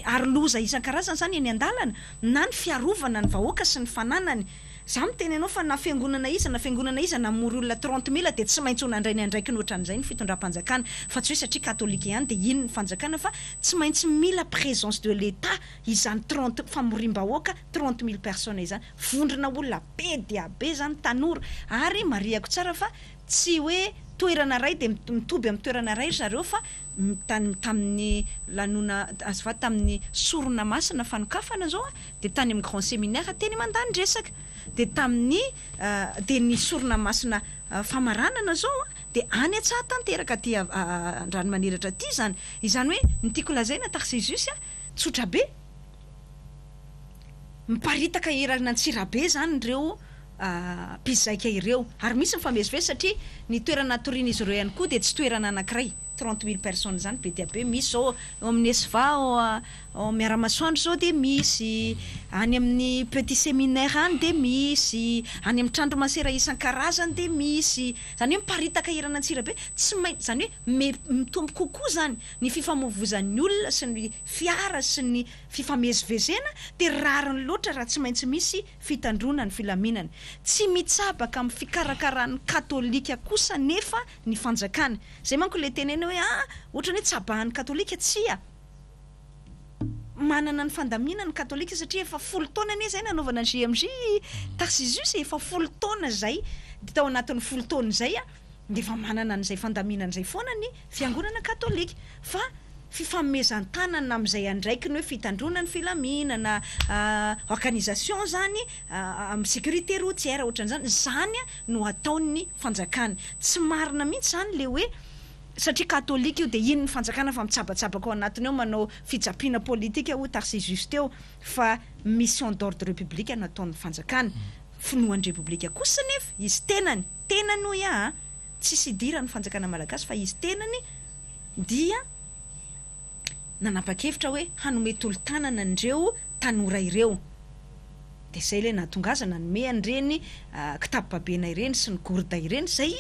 aroloza isan-karazany zany eny an-dalana, na ny fiarovana ny vahoaka sy ny fananany. Za miteny anao fa na fiangonana iza namory olona 30 000 de tsy maintsy ho nandray ny andraikiny ohatran'izay ny fitondram-panjakana, fa tsy hoe satria katolika ihany de ino ny fanjakana, fa tsy maintsy mila présence de l'État izany famorim-bahoaka 30 000 personnes izany, vondrona olona be dia be zany tanora. Ary mariako tsara fa tsy hoe toerana ray de mitoby amin'ny toerana ray zareo, fa tamin'ny lanona azava tamin'ny sorona masina fanokafana zao de tany amin'ny grand séminaire teny mandany resaka, de tamin'ny de ny sorona masina famaranana zao de any Antsaha tanteraka ty Andranomaniratra ty zany. Izany hoe nytiako lazaina Tarcisius tsotra be miparitaka irana Antsirabe zany reo mpizaika ireo, ary misy mifamezivezy satria ny toerana torian'izy ireo ihany koa de tsy toerana anankiray. 30 000 personnes zany be dia be. Misy zao amin'ny VAOVAO ao Miaramasoandro zao de misy, any amin'ny petit séminaire any de misy, any amin'ny trandro masera isan-karazany de misy. Zany hoe miparitaka irana Antsirabe, tsy maintsy zany hoe mitombo kokoa zany ny fifamoivoizan'ny olona sy ny fiara sy ny fifamezivezena, de rariny loatra raha tsy maintsy misy fitandrona ny filaminana. Tsy mitsabaka amin'ny fikarakarany katolika kosa nefa ny fanjakana. Zay manko le tenena hoe ohatrany hoe tsabahan'ny katolika, tsia manana ny fandaminana ny katolika satria efa 10 taona ne zay nanaovana ny JMJ Tarcisius, efa 10 taona zay, de tao anatin'ny 10 taona zay de efa manana an'izay fandaminana izay foana ny fiangonana katolika fa fifanomezan-tanana amin'izay andraikiny hoe fitandronany filaminana organisation zany amin'ny sécurité routière ohatran'izany zany no ataony fanjakana tsy marina mihitsy zany le hoe satria katolika io de ino ny fanjakana fa mitsabatsabaka ao anatiny ao manao fitsapiana politika ho taxi juste eo fa mission d'ordre républicain nataon'ny fanjakana finoan'ny république kosa nefa izy tenany ho tsisy idirany fanjakana malagasy fa izy tenany dia nanapa-kevitra hoe hanome tolo-tanana andreo tanora ireo de zay le nahatongazana nome an'ireny kitapo-babena ireny sy ny gourda ireny zay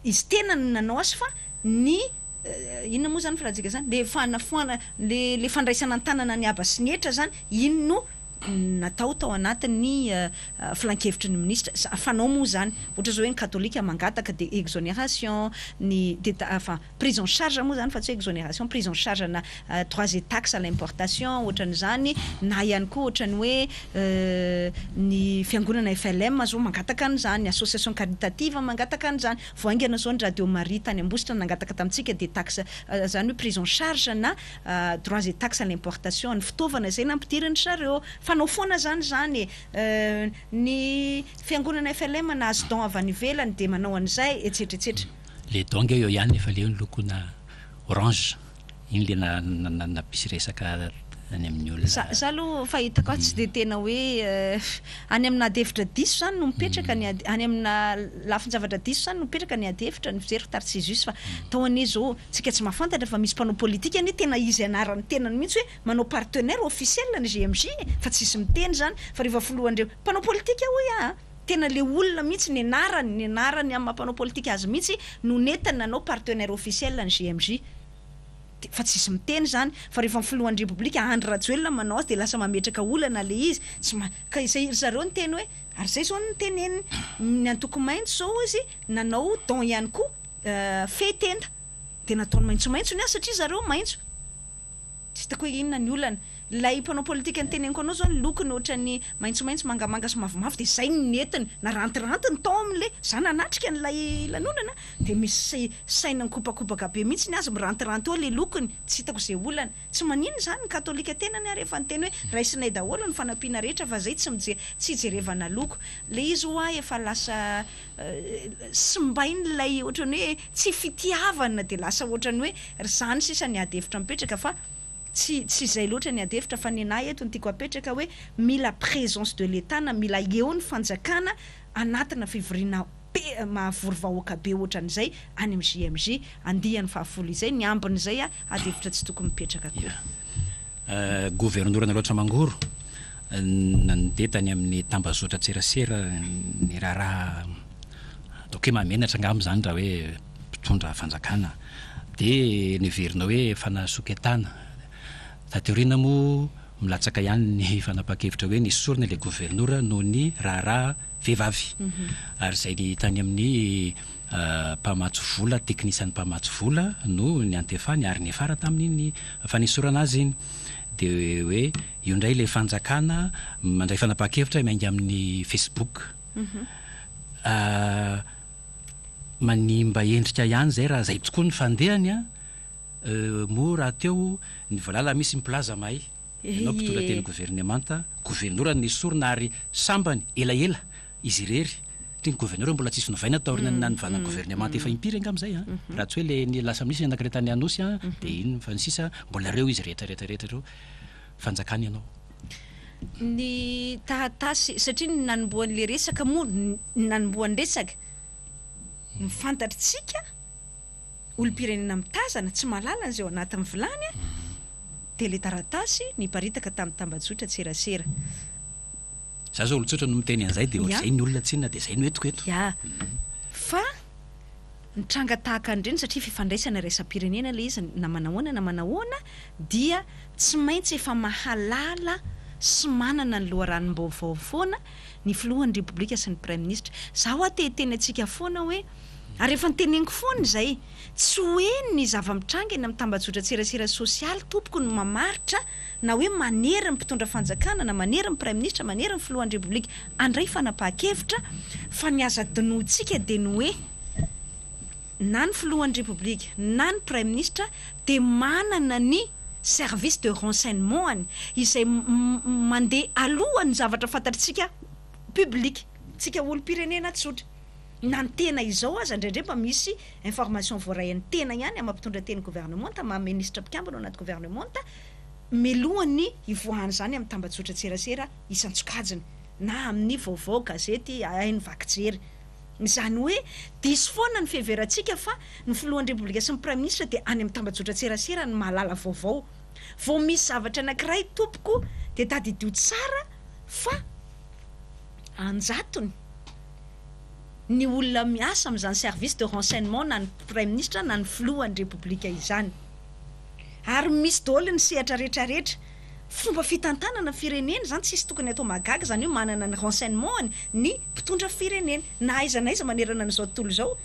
izy tena ny nanao azy fa ny inona moa zany filazika zany le fanafoana le fandraisana an-tanana ny aba sy ny etra zany ino no natao tao anatin'ny filan-kevitry ny ministra fanao moa zany ohatra zao hoe ny katolika mangataka de exonération ny prise en charge moa zany fa tsy hoe exonération prise en charge na droits et taxes à l'importation ohatran'izany na ihany koa ohatrany hoe ny fiangonana FLM zao mangataka an'izany association caritative mangataka an'izany voaingana zao ny radio Marie tany Ambositra nangataka tamintsika de taxe zany hoe prise en charge na droits et taxes à l'importation ny fitaovana izay nampidiriny sareo fanao foana zany ny fiangonana FLM nahazo don avy any ivelany de manao an'izay etsetretsetra le donga eo ihany efa le lokona orange iny le napisy resaka any amin'ny olona za aloha fahitako tsy de tena hoe any amina devitra diso zany no mipetraka any amina lafin-javatra diso zany no mipetraka ny adevitra ny fijery taritsy izy fa tao ane zao tsika tsy mahafantatra fa misy mpanao politika ane tena izy anarany tenany mihitsy hoe manao partenaire officiel ny GMJ fa tsisy miteny zany fa rehefa foloandreo mpanao politika hoe tena le olona mihitsy ny anarany amin'ny mampanao politika azy mihitsy no netany nanao partenaire officiel ny GMJ fa tsisy miteny zany fa rehefa filohan'ny republika Andry Rajoelina manao azy de lasa mametraka olana le izy ka izay zareo ny teny hoe ary zay zao ny teneny ny antoko maintso zao izy nanao don ihany koa fetenda de nataony maintsomaintso ny satria zareo maintso tsy hitako hoe inona ny olana lay mpanao politika ny teneniko anao zao ny lokony ohatran'ny maintsomaintso mangamanga sy mavomavo de zay ny netiny na rantirantiny tao amin'le za nanatrika n'lay lanonana de misy saina kopakopaka be mihitsy ny azy mirantiranty eo le lokony tsy hitako zay olana tsy manino zany ny katolika tenany rehefa ny teny hoe raisinay daholo ny fanampiana rehetra fa zay tsy jerevana loko le izy hoa efa lasa simbainy lay ohatrany hoe tsy fitiavana de lasa ohatrany hoe zany sisa ny adevitra mipetraka fa tsy zay loatra ny adevitra fa ny nahy eto ny tiako apetraka hoe mila présence de l'état na mila eo ny fanjakana anatina fivoriana mahavory-vahoaka be ohatran'izay any amin'ny JMJ andiany fahafolo izay ny ambin'izay adevitra tsy tokony mipetraka koa gouvernorana loatra mangoro nandeha tany amin'ny tambazotra tserasera ny raharaha donc hoe mamenatra angamba zany raha hoe mpitondra fanjakana de niverina hoe fanasoketana tateorina moa milatsaka ihany ny fanapa-kevitra hoe ny sorona le gouvernora no ny raharaha vehivavy ary zay ny tany amin'ny mpamatso vola teknisian'ny mpamatso vola no ny antefany ary ny afara tamin'iny fanisorana azy iny de hoe io ndray le fanjakana mandray fanapa-kevitra maingy amin'ny Facebook manimba endrika ihany zay raha zay tokoa ny fandehany mo raha teo ny valala misy miplaza mahay anao mpitondra teny gouvernemanta gouvernora ny sorona ary sambany elaela izy irery ty ny gouvernora mbola tsisy novaina taorina na nyvana gouvernemanta efa impiry angam'izay raha tsy hoe le ny lasa misy anankiretany anosy de iny fa ny sisa mbola reo izy rehetrarehetrarehetra reo fanjakany ianao ny tahatasy satria ny nanomboan'le resaka moa nanomboan'ny resaka mifantatritsika olo-pirenena mitazana tsy malala an'izay ao anatin'ny vilany de le taratasy niparitaka tamin'ny tambazotra tserasera za zao olotsotra no miteny an'izay de ohatr'izay ny olona tsinona de zay no etiko eto fa nitranga tahaka an'ireny satria fifandraisana raisam-pirenena le izy na manahoana dia tsy maintsy efa mahalala sy manana ny loharanom-baovao foana ny filohan'ny republika sy ny prime ministre za ho ateteny atsika foana hoe Ary efa niteneniko foana zay, tsy hoe ny zava-mitranga eny amin'ny tambazotra serasera sosialy tompoko no mamaritra na hoe manery ny mpitondra fanjakana na manery ny prime ministre, manery ny filohan'ny repoblika andray fanapahan-kevitra fa ny aza dinoantsika dia ny hoe na ny filohan'ny repoblika na ny prime ministre dia manana ny service de renseignement izay mandeha alohan'ny zavatra fantatritsika public, tsika olo-pirenena tsotra. Na ny tena izao aza indraindray mba misy information voarayan'ny tena ihany mampitondra teny gouvernement maha-ministre mpikambana ao anaty gouvernement melohany ivoahany zany amin'ny tambazotra tserasera isan-tsokajiny na amin'ny vaovao gazety hainy vakijery. Izany hoe diso foana ny fiheverantsika fa ny filohan'ny repoblika sy ny prime ministre dia any amin'ny tambazotra tserasera ny mahalala vaovao. Vao misy zavatra anankiray tompoko dia tadidio tsara fa anjatony ny olona miasa amin'izany service de renseignement na ny prime ministre na ny filohan'ny repoblika izany. Ary misy daholo ny sehatra rehetrarehetra. Fomba fitantanana firenena zany tsisy tokony atao magaga, zany hoe manana ny renseignement ny mpitondra firenena. Na aiza na aiza manerana an'izao tontolo izao.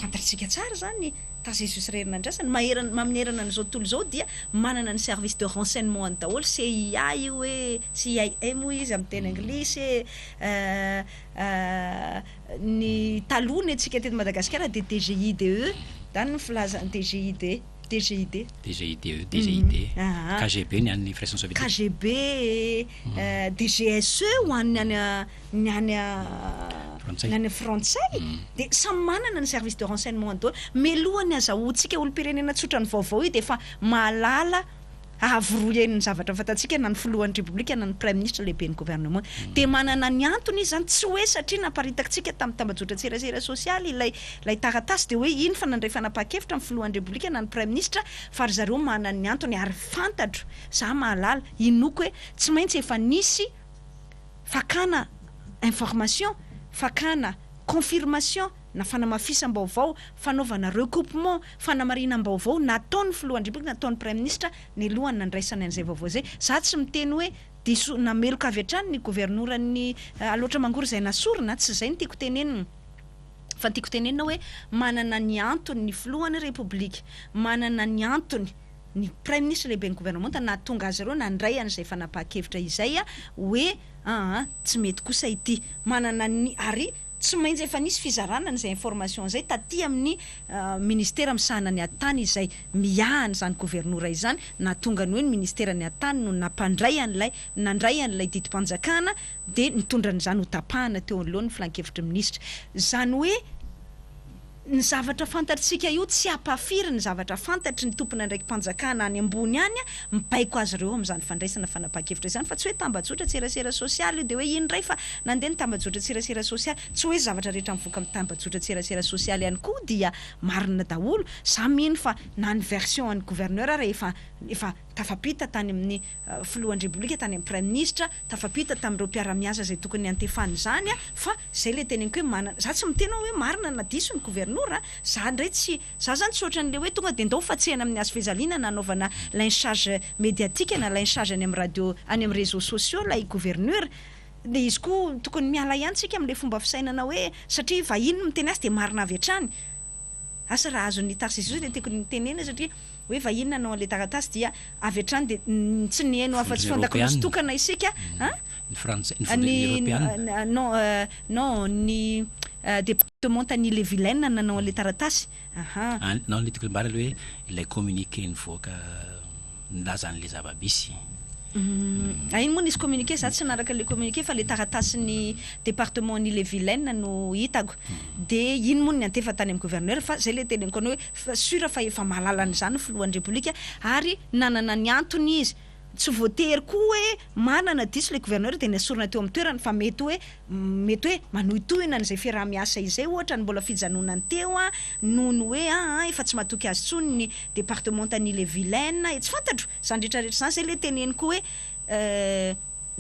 Fantatritsika tsara zany tazesus rerinandrasany manerana an'izao tontolo izao dia manana ny service de renseignement daholo, CIA io hoe CIA moa izy amin'ny teny anglisy, ny talony antsika teto Madagasikara dia DGIDE, zany ny filazany DGID, KGB ny an'ny Firaisana Soviétique, KGB, DGSE ho an'ny any frantsay dia samy manana ny service de renseignement daholo. Melohany azahoantsika olo-pirenena tsotra ny vaovao io dia efa mahalala ahavoroen'ny zavatra fantatsika na ny filohan'ny repoblika na ny prime ministre lehibe ny gouvernement dia manana ny antony izany, tsy hoe satria naparitakatsika tamin'ny tambazotra tserasera sosialy ilay taratasy dia hoe iny fa nandray fanapahan-kevitra ny filohan'ny repoblika na ny prime ministre fa ry zareo manana ny antony ary fantatro za mahalala inoko hoe tsy maintsy efa nisy fakana information, fakana confirmation na fanamafisam-baovao, fanaovana recoupement, fanamarinan-baovao nataon'ny filohan'ny repoblika, nataon'ny prime ministre ny lohany nandraisany an'izay vaovao zay. Za tsy miteny hoe diso nameloka avy hatrany ny governoran'ny aloatra mangory izay nasorona, tsy izay no tiako tenenina. Fa tiako tenenina hoe manana ny antony ny filohan'ny repoblika, manana ny antony ny prime ministre lehibe ny gouvernement na tonga azy ireo nandray an'izay fanapahan-kevitra izay hoe tsy mety kosa ity, manana ny ary tsy maintsy efa nisy fizarana n'izay information zay taty amin'ny ministera misahana ny atany izay mihahany zany gouvernoura izany, na tonga ny hoe ny ministera ny atany no nandray an'ilay didim-panjakana dia nitondra n'izany ho tapahana teo anolohan'ny filan-kevitry ministra. Zany hoe ny zavatra fantatritsika io tsy ampafiry ny zavatra fantatry ny tompona ndraiky mpanjakana any ambony any mipaiko azy ireo amin'izany fandraisana fanapahan-kevitra izany, fa tsy hoe tambazotra tserasera sosialy dia hoe iny indray fa nandeha ny tambazotra tserasera sosialy, tsy hoe zavatra rehetra mivoaka amin'ny tambazotra tserasera sosialy ihany koa dia marina daholo. Za mino fa na ny version an'ny gouverneur rehefa tafapita tany amin'ny filohan'ny repoblika, tany amin'ny prime ministre, tafapita tamin'ireo mpiara-miasa izay tokony antefany izany fa zay le teneniko hoe manana, za tsy mitena hoe marina na diso ny gouverneur, za ndray tsy, za zany tsy ohatran'le hoe tonga dia ndao fatsihana amin'ny hazo fezaliana nanaovana l'incharge médiatique na l'incharge any amin'ny radio, any amin'ny réseaux sociaux lay gouverneur. Dia izy koa tokony miala ihany tsika amin'ilay fomba fisainana hoe satria vahiny miteny azy dia marina avy hatrany. Asa raha azon'ny tarsisus dia tokony tenena satria hoe vahiny nanao an'ilay taratasy dia avy hatrany dia tsy ny haino afa-tsy fandakilosy tokana isika ny Frantsay, ny non ny département-t'An'Ille Vilaine nanao an'ilay taratasy. Non ny tokony mbara hoe ilay communiqué nivoaka nilaza an'ilay zava-misy. Iny moa nisy communiqué, za tsy naraka le communiqué fa le taratasy département Ille Vilaine no hitako dia iny moa ny antefa tany amin'ny gouverneur fa zay le teneniko anao hoe sura fa efa mahalala an'izany filohan'ny repoblika ary nanana ny antony izy. Tsy voatery koa hoe manana diso le gouverneur dia nasorona teo amin'ny toerany fa mety hoe manohitohina n'izay fiaraha-miasa izay ohatra ny mbola fijanonany teo noho ny hoe efa tsy mahatoky azy tsony ny département-t'An'Ille Vilaine, tsy fantatro zany rehetrarehetra zany. Zay le teneniko hoe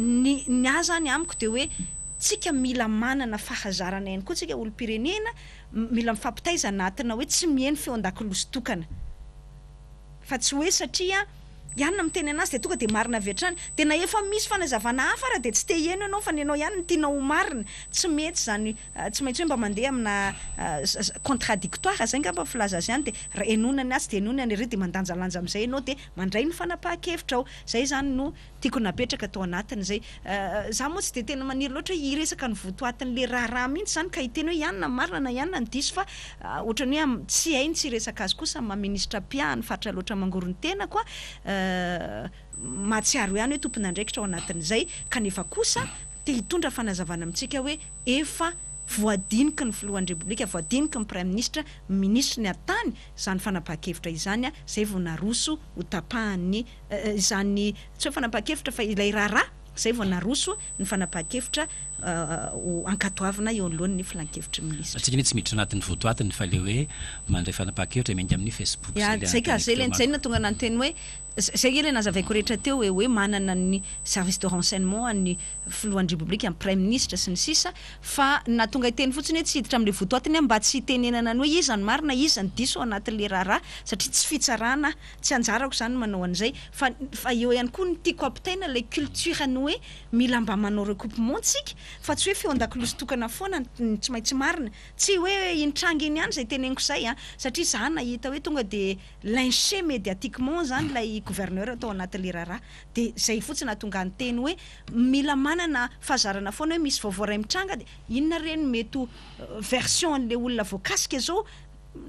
ny azy any amiko dia hoe tsika mila manana fahazarana ihany koa tsika olo-pirenena, mila mifampitaiza anatina hoe tsy miheno feo an-dakiloso tokana fa tsy hoe satria ianona miteny anazy de tonga de marina avy hatrany de na efa misy fanazavana hafa raha de tsy te heno ianao fa ny anao ihany ny tianao ho marina tsy mety zany tsy maintsy hoe mba mandeha amina contradictoire zay ngamba filaza azy ihany de enonany azy de enonany ary de mandanjalanja am'izay ianao de mandray ny fanapahakevitra ao zay zany no tiako napetraka tao anatiny zay za moa tsy de tena maniry loatra hoe iresaka ny votoatin'le raharaha mihitsy zany ka hiteny hoe ianona marina na ianona ny diso fa ohatrany hoe tsy hainy tsy resaka azy kosa maministra piahany fatra loatra mangorony tena koa mahatsiaro ihany hoe tompon'andraikitra ao anatin'izay kanefa kosa te hitondra fanazavana amintsika hoe efa voadiniky ny filohan'ny repoblika voadiniky ny prime ministre ministre ny atany zany fanapahakevitra izany zay vao naroso ho tapahany izany tsy hoe fanapahakevitra fa ilay raharaha zay vao naroso ny fanapahakevitra ankatoavina eo anoloan'ny filan-kevitry ministre atsika ny tsy miditra anatin'ny votoatiny fa le hoe mandray fanapahakevitra mendy amin'ny Facebook zay ka zay le na tonga nanteny hoe zay ele nazavaiko rehetra teo hoe manana ny service de renseignement ny filohan'ny repoblika amin'ny prime ministre sy ny sisa fa na tonga hiteny fotsiny hoe tsy hiditra amin'le votoatiny mba tsy hitenenana ny hoe iza ny marina iza ny diso anatin'le raharaha satria tsy fitsarana tsy anjarako zany manao an'izay fa eo ihany koa ny tiako ampitaina le culture ny hoe mila mba manao recoupement tsika fa tsy hoe feo an-dakilozy tokana foana tsy maintsy marina tsy hoe intranga iny ihany zay teneniko zay satria za nahita hoe tonga de lynché médiatiquement zany lay gouverneur atao anatin'le raharaha de zay fotsiny nahatonga ny teny hoe mila manana fahazarana foana hoe misy vaovao ray mitranga de inona reny mety version an'le olona voakasika zao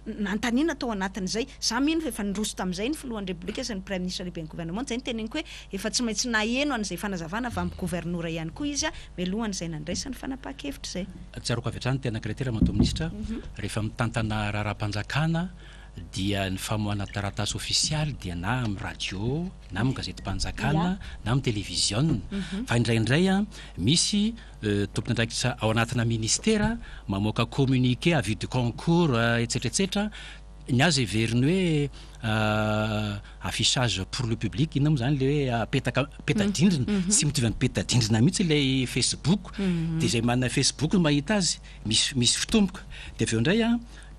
nantanina atao anatin'izay za mino efa niroso tam'izay ny filohan'ny repoblika sy ny prime ministre lehibe ny gouvernement zay ny teneniko hoe efa tsy maintsy naheno an'izay fanazavana va gouverneur ihany koa izy mialohan'izay nandraisany fanapahakevitra zay tsiaroko avy hatrany tena créateur mato ministre rehefa mitantana raharaha-mpanjakana dia ny famoahana taratasy officialy dia na amin'ny radio na amin'ny gazety-mpanjakana na amin'ny télévision fa indraindray misy tompon'andraikitra ao anatina ministera mamoaka communiqué avis de concours etsetera ny azy everiny hoe affichage pour le public ina moa zany le hoe petadindrina tsy mitovy amin'ny petadindrina mihitsy ilay Facebook de zay manana Facebook no mahita azy misy fitomboka de aveo indray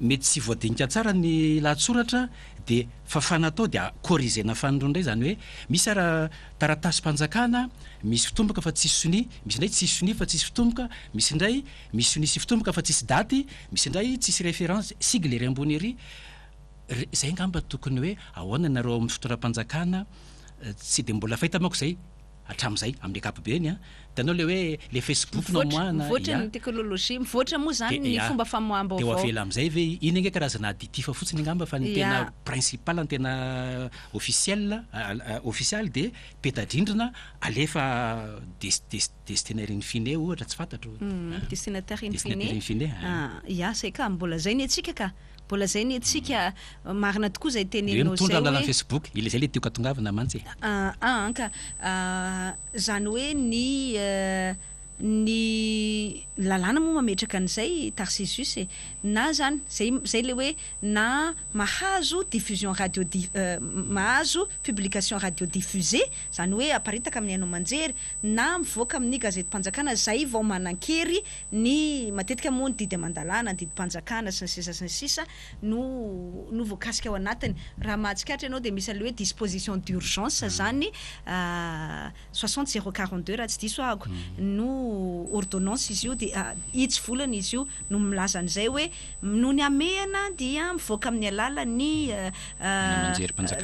mety tsy voadinika tsara ny lahatsoratra de fafanatao de corrigena fanindroindray zany hoe misy ara taratasy mpanjakana misy fitomboka fa tsisy soni misy indray tsisy soni fa tsisy fitomboka misy indray misy soni sy fitomboka fa tsisy daty misy indray tsisy référence sigle ry ambony ery zay ngamba tokony hoe ahoana nareo amin'ny fotoram-panjakana tsy de mbola fahita manko zay hatram'izay amin'ny ankapobeny tanao le hoe le Facebook namoahana mivoatra ny teknôlôjia mivoatra moa zany ny fomba famoaham-baovao teo avela amin'izay ve iny nge karazana additif fotsiny ngamba fa ny tena principal ny tena official de petadrindrina alefa destinataire in fine ohatra tsy fantatro destinataire in fine zay ka mbola zay ny atsika ka mbola zay ny atsika marina tokoa zay tenenao zay mitondra amin'ny Facebook ile zay le tiako atongavana mantsy ka zany hoe ny lalàna moa mametraka an'izay Tarcisius na zany zay le hoe na mahazo diffusion radio mahazo publication radio diffusée zany hoe aparitaka amin'ny haino manjery na mivoaka amin'ny gazety-mpanjakana zay vao manan-kery ny matetika moa ny didy amandalàna ny didy-mpanjakana sy ny sisa no voakasika ao anatiny raha mahatsikatra ianao de misy le hoe disposition d'urgence zany 60 042 raha tsy diso ahako no ordonnance izy io de itsy volana izy io no milaza an'izay hoe no ny amehana dia mivoaka amin'ny alalan'ny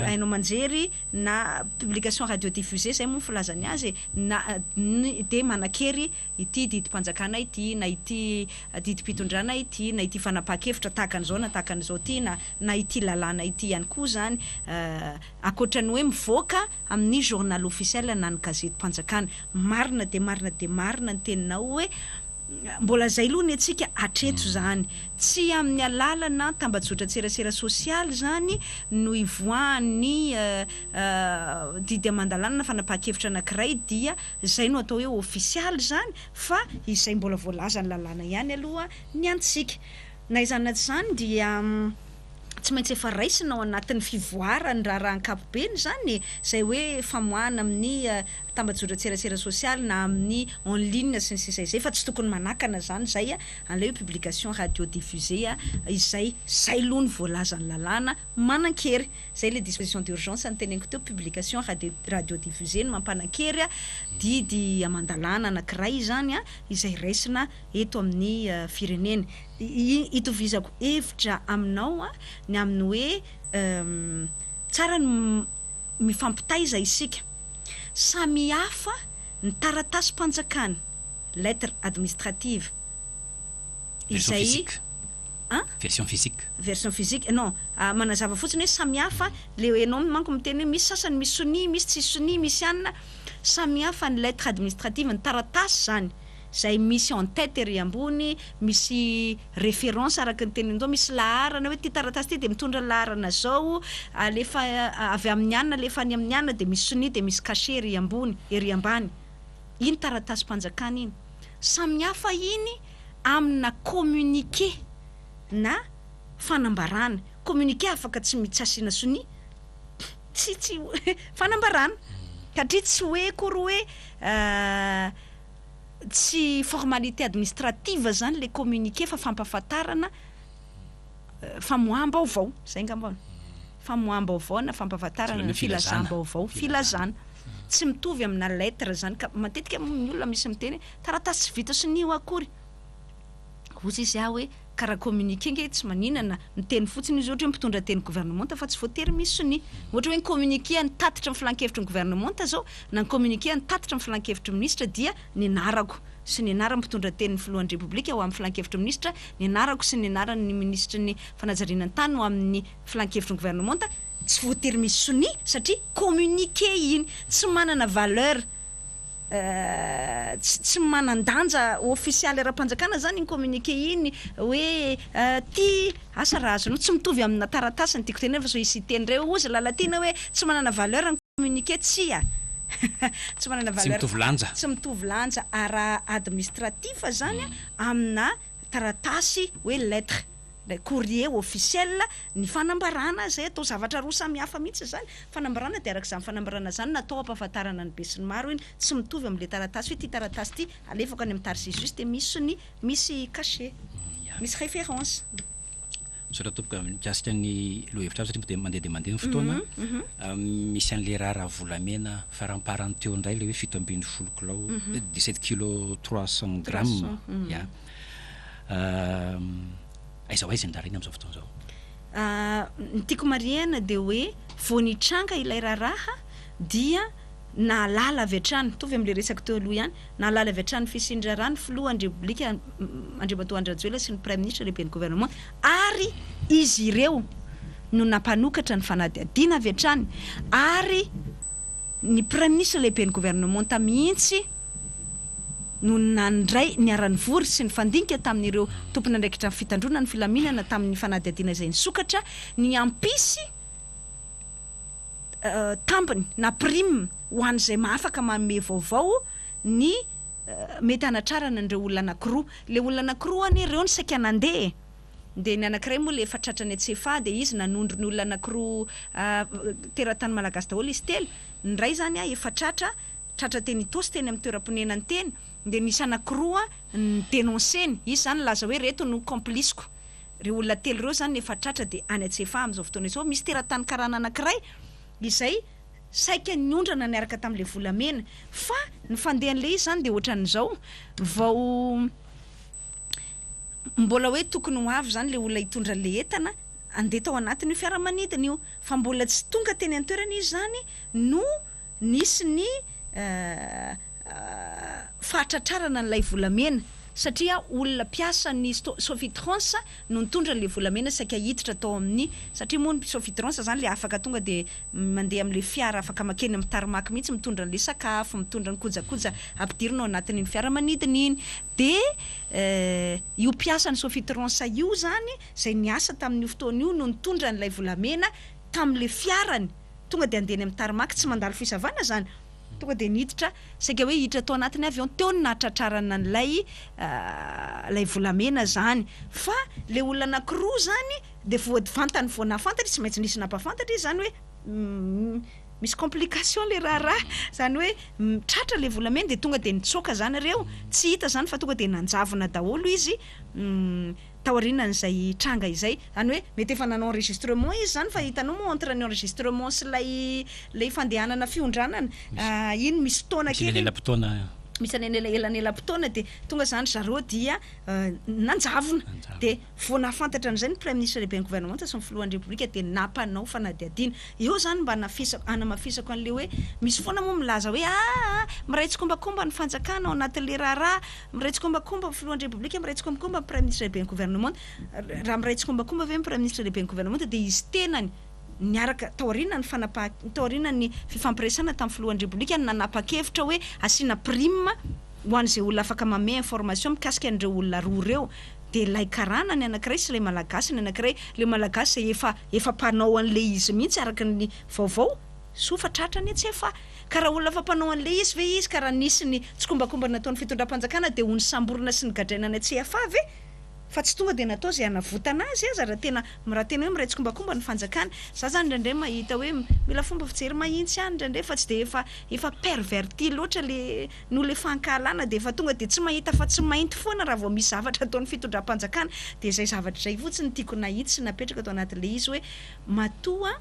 haino manjery na publication radio diffusée zay moa filazany azy na de manan-kery ity didim-panjakana ity na ity didim-pitondrana ity na ity fanapahakevitra tahaka an'izao na tahaka an'izao ity na ity lalàna ity ihany koa zany akoatrany hoe mivoaka amin'ny journal officiel na ny gazety-mpanjakana marina de marina ny teninao hoe mbola zay aloha ny atsika atreto zany tsy amin'ny alalana tambajotra tserasera sosialy zany no ivoan'ny didy amandalàna fanapahakevitra anankiray dia zay no atao hoe officialy zany fa izay mbola voalaza ny lalàna ihany aloha ny antsika na izany zany dia tsy maintsy efa raisina ao anatin'ny fivoarany raha ankapobeny zany zay hoe famoahana amin'ny tambajora tserasera sosialy na amin'ny en ligne sy ny sisa izay fa tsy tokony manakana zany zay an'ilay hoe publication radio diffusée izay aloha ny voalaza ny lalàna manan-kery zay le disposition d'urgence ny teneniko teo publication radio diffusée ny mampanan-kery didy amandalàna anankiray zany izay raisina eto amin'ny firenena itovizako hevitra aminao ny amin'ny hoe tsara ny mifampitaiza isika samy hafa ny taratasy mpanjakana lettre administrative izay version physique non manazava fotsiny hoe samy hafa le enao manko miteny hoe misy sasany misy soni misy tsy soni misy anina samy hafa ny lettre administrative ny taratasy zany zay misy en tête ery ambony misy référence araka ny tenendao misy laharana hoe ty taratasy ty de mitondra laharana zao alefa avy amin'ny anina alefa any amin'ny anina de misy soni de misy cachet ery ambony ery ambany iny taratasy mpanjakana iny samy hafa iny amina communiqué na fanambarana communiqué afaka tsy mitsasina soni tsy fanambarana satria tsy hoe kory hoe tsy formalité administrative zany le communiqué fa fampafatarana famoaham-baovao zay ngamba famoaham-baovao na fampafatarana na filazam-baovao filazana tsy mitovy amina lettre zany ka matetika ny olona misy miteny taratasy vita sonio akory ozy izy hoe karaha communiqué nge tsy maninana miteny fotsiny izy ohatra hoe mitondra teny gouvernement fa tsy voatery misy soni ohatra hoe communiqué ny tatitra amin'ny filan-kevitry ny gouvernement zao na ny communiqué ny tatitra amin'ny filan-kevitry ministra dia ny anarako sy ny anarany mpitondra teny filohan'ny republika ho amin'ny filan-kevitry ministra ny anarako sy ny anarany ministra ny fanajariana tany ho amin'ny filan-kevitry ny gouvernement tsy voatery misy soni satria communiqué iny tsy manana valeur tsy manan-danja officialy ara-panjakana zany iny communiqué iny hoe ty asa raha azonao tsy mitovy amina taratasy ny tiako tenena fa so isy tenyreo ozy Lalatiana hoe tsy manana valeur ny communiqué tsy tsy manana valeur tsy mitovy lanja ara administratif zany amina taratasy hoe lettre courrier officiel ny fanambarana zay atao zavatra roa samy hafa mihitsy zany fanambarana de arak'izany fanambarana zany natao ampahafantarana ny be sy ny maro iny tsy mitovy am'le taratasy hoe ty taratasy ty alefaka any amin'ny tarisi juste misy ny misy cachet misy référence sora topoka mikasika ny lohevitra satria de mandeha ny fotoana misy an'le raha volamena faramparany teo ndray le hoe 7 kilao 17 kilo 300 grammes ya aiza hoaiza ndariny am'izao fotoana zao ny tiako mariana de hoe voanitranga ilay raharaha dia na lala avy hatrany tovy am'le resaka teo aloha ihany na lala avy hatrany fisindrarany filohan'ny republika Andriamatoa Andrajoela sy ny prime ministre lehibe ny gouvernement ary izy ireo no nampanokatra ny fanadihadiana avy hatrany ary ny prime ministre lehibe ny gouvernement mihitsy no nandray ny arany vory sy ny fandinika tamin'ireo tompony andraikitra fitandrona ny filaminana tamin'ny fanadihadiana izay nisokatra ny ampisy tampony na prime ho an'izay mahafaka manome vaovao ny mety anatrarana an'ireo olona anankiroa le olona anankiroa any ireo ny saika nandeha de ny anankiray moa le efa tratrany atsefa de izy nanondro ny olona anankiroa teratany malagasy daholo izy telo ny ray zany efa tratra teny itosy teny amin'ny toeram-ponenany teny de nisy anankiroa ny dénonceny izy zany laza hoe reto no complice-ko reo olona telo reo zany efa tratra de any atsefa am'izao fotoana izao misy teratany karana anankiray izay saika niondrana niaraka tamin'le volamena fa ny fandehan'le izy zany de ohatran'izao vao mbola hoe tokony ho avy zany le olona hitondra le entana andeha tao anatin'io fiaramanidina io fa mbola tsy tonga teny an-toerana izy zany no nisy ny fahatratrarana n'ilay volamena satria olona piasa ny sofitrance no nitondra le volamena saika hiditra tao amin'ny satria moa ny sofitrance zany le afaka tonga de mandeha am'le fiara afaka makeny amin'ny tarmaky mihitsy mitondra an'le sakafo mitondra ny kojakoja ampidirina ao anatin'iny fiaramanidina iny de io piasa ny sofitrance io zany zay niasa tamin'io fotoana io no nitondra n'ilay volamena tam'le fiarany tonga de andeny amin'ny tarmaky tsy mandalo fisavana zany tonga de niditra saika hoe hiditra tao anatin'ny avion teo ny nahatratrarana n'ilay lay volamena zany fa le olona anankiroa zany de vantany vao nahafantatra tsy maintsy nisy nampafantatra izy zany hoe misy complication le raharaha zany hoe tratra le volamena de tonga de nitsoka zany ireo tsy hita zany fa tonga de nanjavona daholo izy taorinan'izay tranga izay zany hoe mety efa nanao enregistrement izy zany fa hitanao moa entre ny enregistrement sy lay fandehanana fiondranana iny misy fotoana kely misy elanelampotona de tonga zany zareo dia nanjavona de vao nafantatra an'izay ny premier ministre lehibe ny gouvernement sy ny filohan'ny république de napanao fanadihadiana eo zany mba anamafisako an'le hoe misy foana moa milaza hoe miraitsy kombakomba ny fanjakana ao anatin'le raharaha miraitsy kombakomba filohan'ny république miraitsy kombakomba premier ministre lehibe ny gouvernement raha miraitsy kombakomba ve premier ministre lehibe ny gouvernement de izy tenany niaraka taorina ny fifampiresana tamin'ny filohan'ny république nanapa-kevitra hoe asiana prime ho an'izay olona afaka mamay information mikasika an'ireo olona roa ireo de lay karana ny anankiray sy le malagasy ny anankiray le malagasy efa mpanao an'le izy mihitsy araka ny vaovao sofa tratrany tsy efa karaha olona fa mpanao an'le izy ve izy karaha nisy ny tsy kombakomba nataon'ny fitondram-panjakana de ho ny samborina sy ny gadrainana tsy efa ve fa tsy tonga de natao zay anavotana azy raha tena hoe miraitsy kombakomba ny fanjakana za zany ndraindray mahita hoe mila fomba fijery mahitsy ihany ndraindray fa tsy de efa perverti loatra le fankahalana de efa tonga de tsy mahita fa tsy mainty foana raha vao misy zavatra ataon'ny fitondram-panjakana de zay zavatra zay fotsiny tiako nahitsy sy napetraka atao anatin'le izy hoe matoa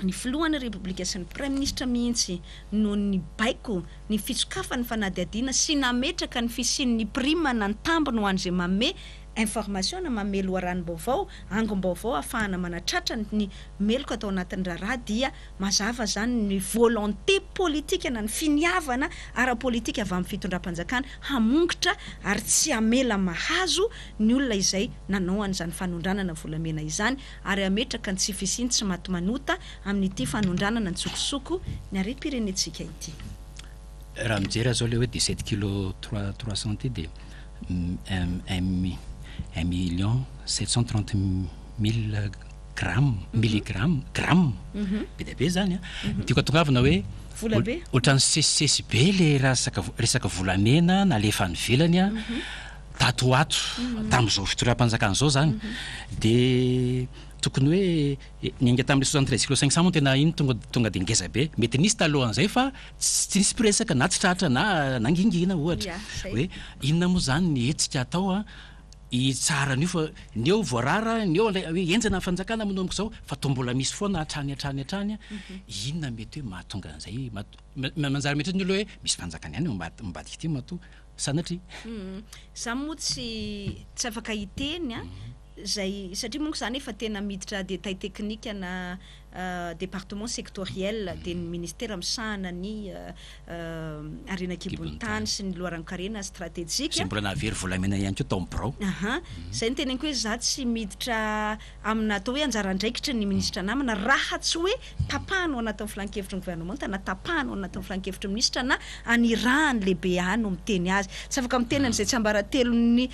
ny filohan'ny république sy ny premier ministre mihitsy no ny baiko ny fitsokafany fanadihadiana sy nametraka ny fisian'ny prime nantambiny ho an'izay mame information na mame loharano-baovao angom-baovao ahafahana manatratra ny meloko atao anatin'ny raharaha dia mazava zany ny volonté politique na ny finiavana ara-politika avy amin'ny fitondram-panjakana hamongotra ary tsy amela mahazo ny olona izay nanao an'izany fanondranana volamena izany ary ametraka ny tsy fisiny tsy matomanota amin'ity fanondranana ny tsokosoko ny arem-pirenetsika ity raha mijery zao le hoe 17 kilo 300 de 1,730,000 gramme be dia be zany tiako atongavana hoe ohatrany sesisesy be le resaka volamena na le efa nivelany tatoato tamin'izao fitondram-panjakana zao zany de tokony hoe ninga tamin'le 73 kilo 500 moa tena iny tonga de ngeza be mety nisy talohan'izay fa tsy nisy piresaka na tsy tratra na nangingina ohatra hoe inona moa zany ny hetsika atao tsara nio fa neo voarara neo hoe enjana fanjakana manomboka zao fa to mbola misy foana hatrany inona mety hoe mahatonga an'izay manjary metrany olo hoe misy fanjakana ihany mibadika ity matoa sanatry za moa tsy afaka hiteny zay satria monko zany efa tena miditra détail technique na département sectoriel de ny ministère misahana ny arenakibon-tany sy ny loharan-karena stratégique mbola nahavery volamena ihany koa taombrao zay ny teneniko hoe za tsy miditra amina atao hoe anjara andraikitra ny ministra namana raha tsy hoe tapahano anatin'ny filan-kevitry ny gouvernement na tapahano anatin'ny filan-kevitry ministra na anirahany lehibe no miteny azy tsy afaka miteny an'izay tsy ambaratelon'ny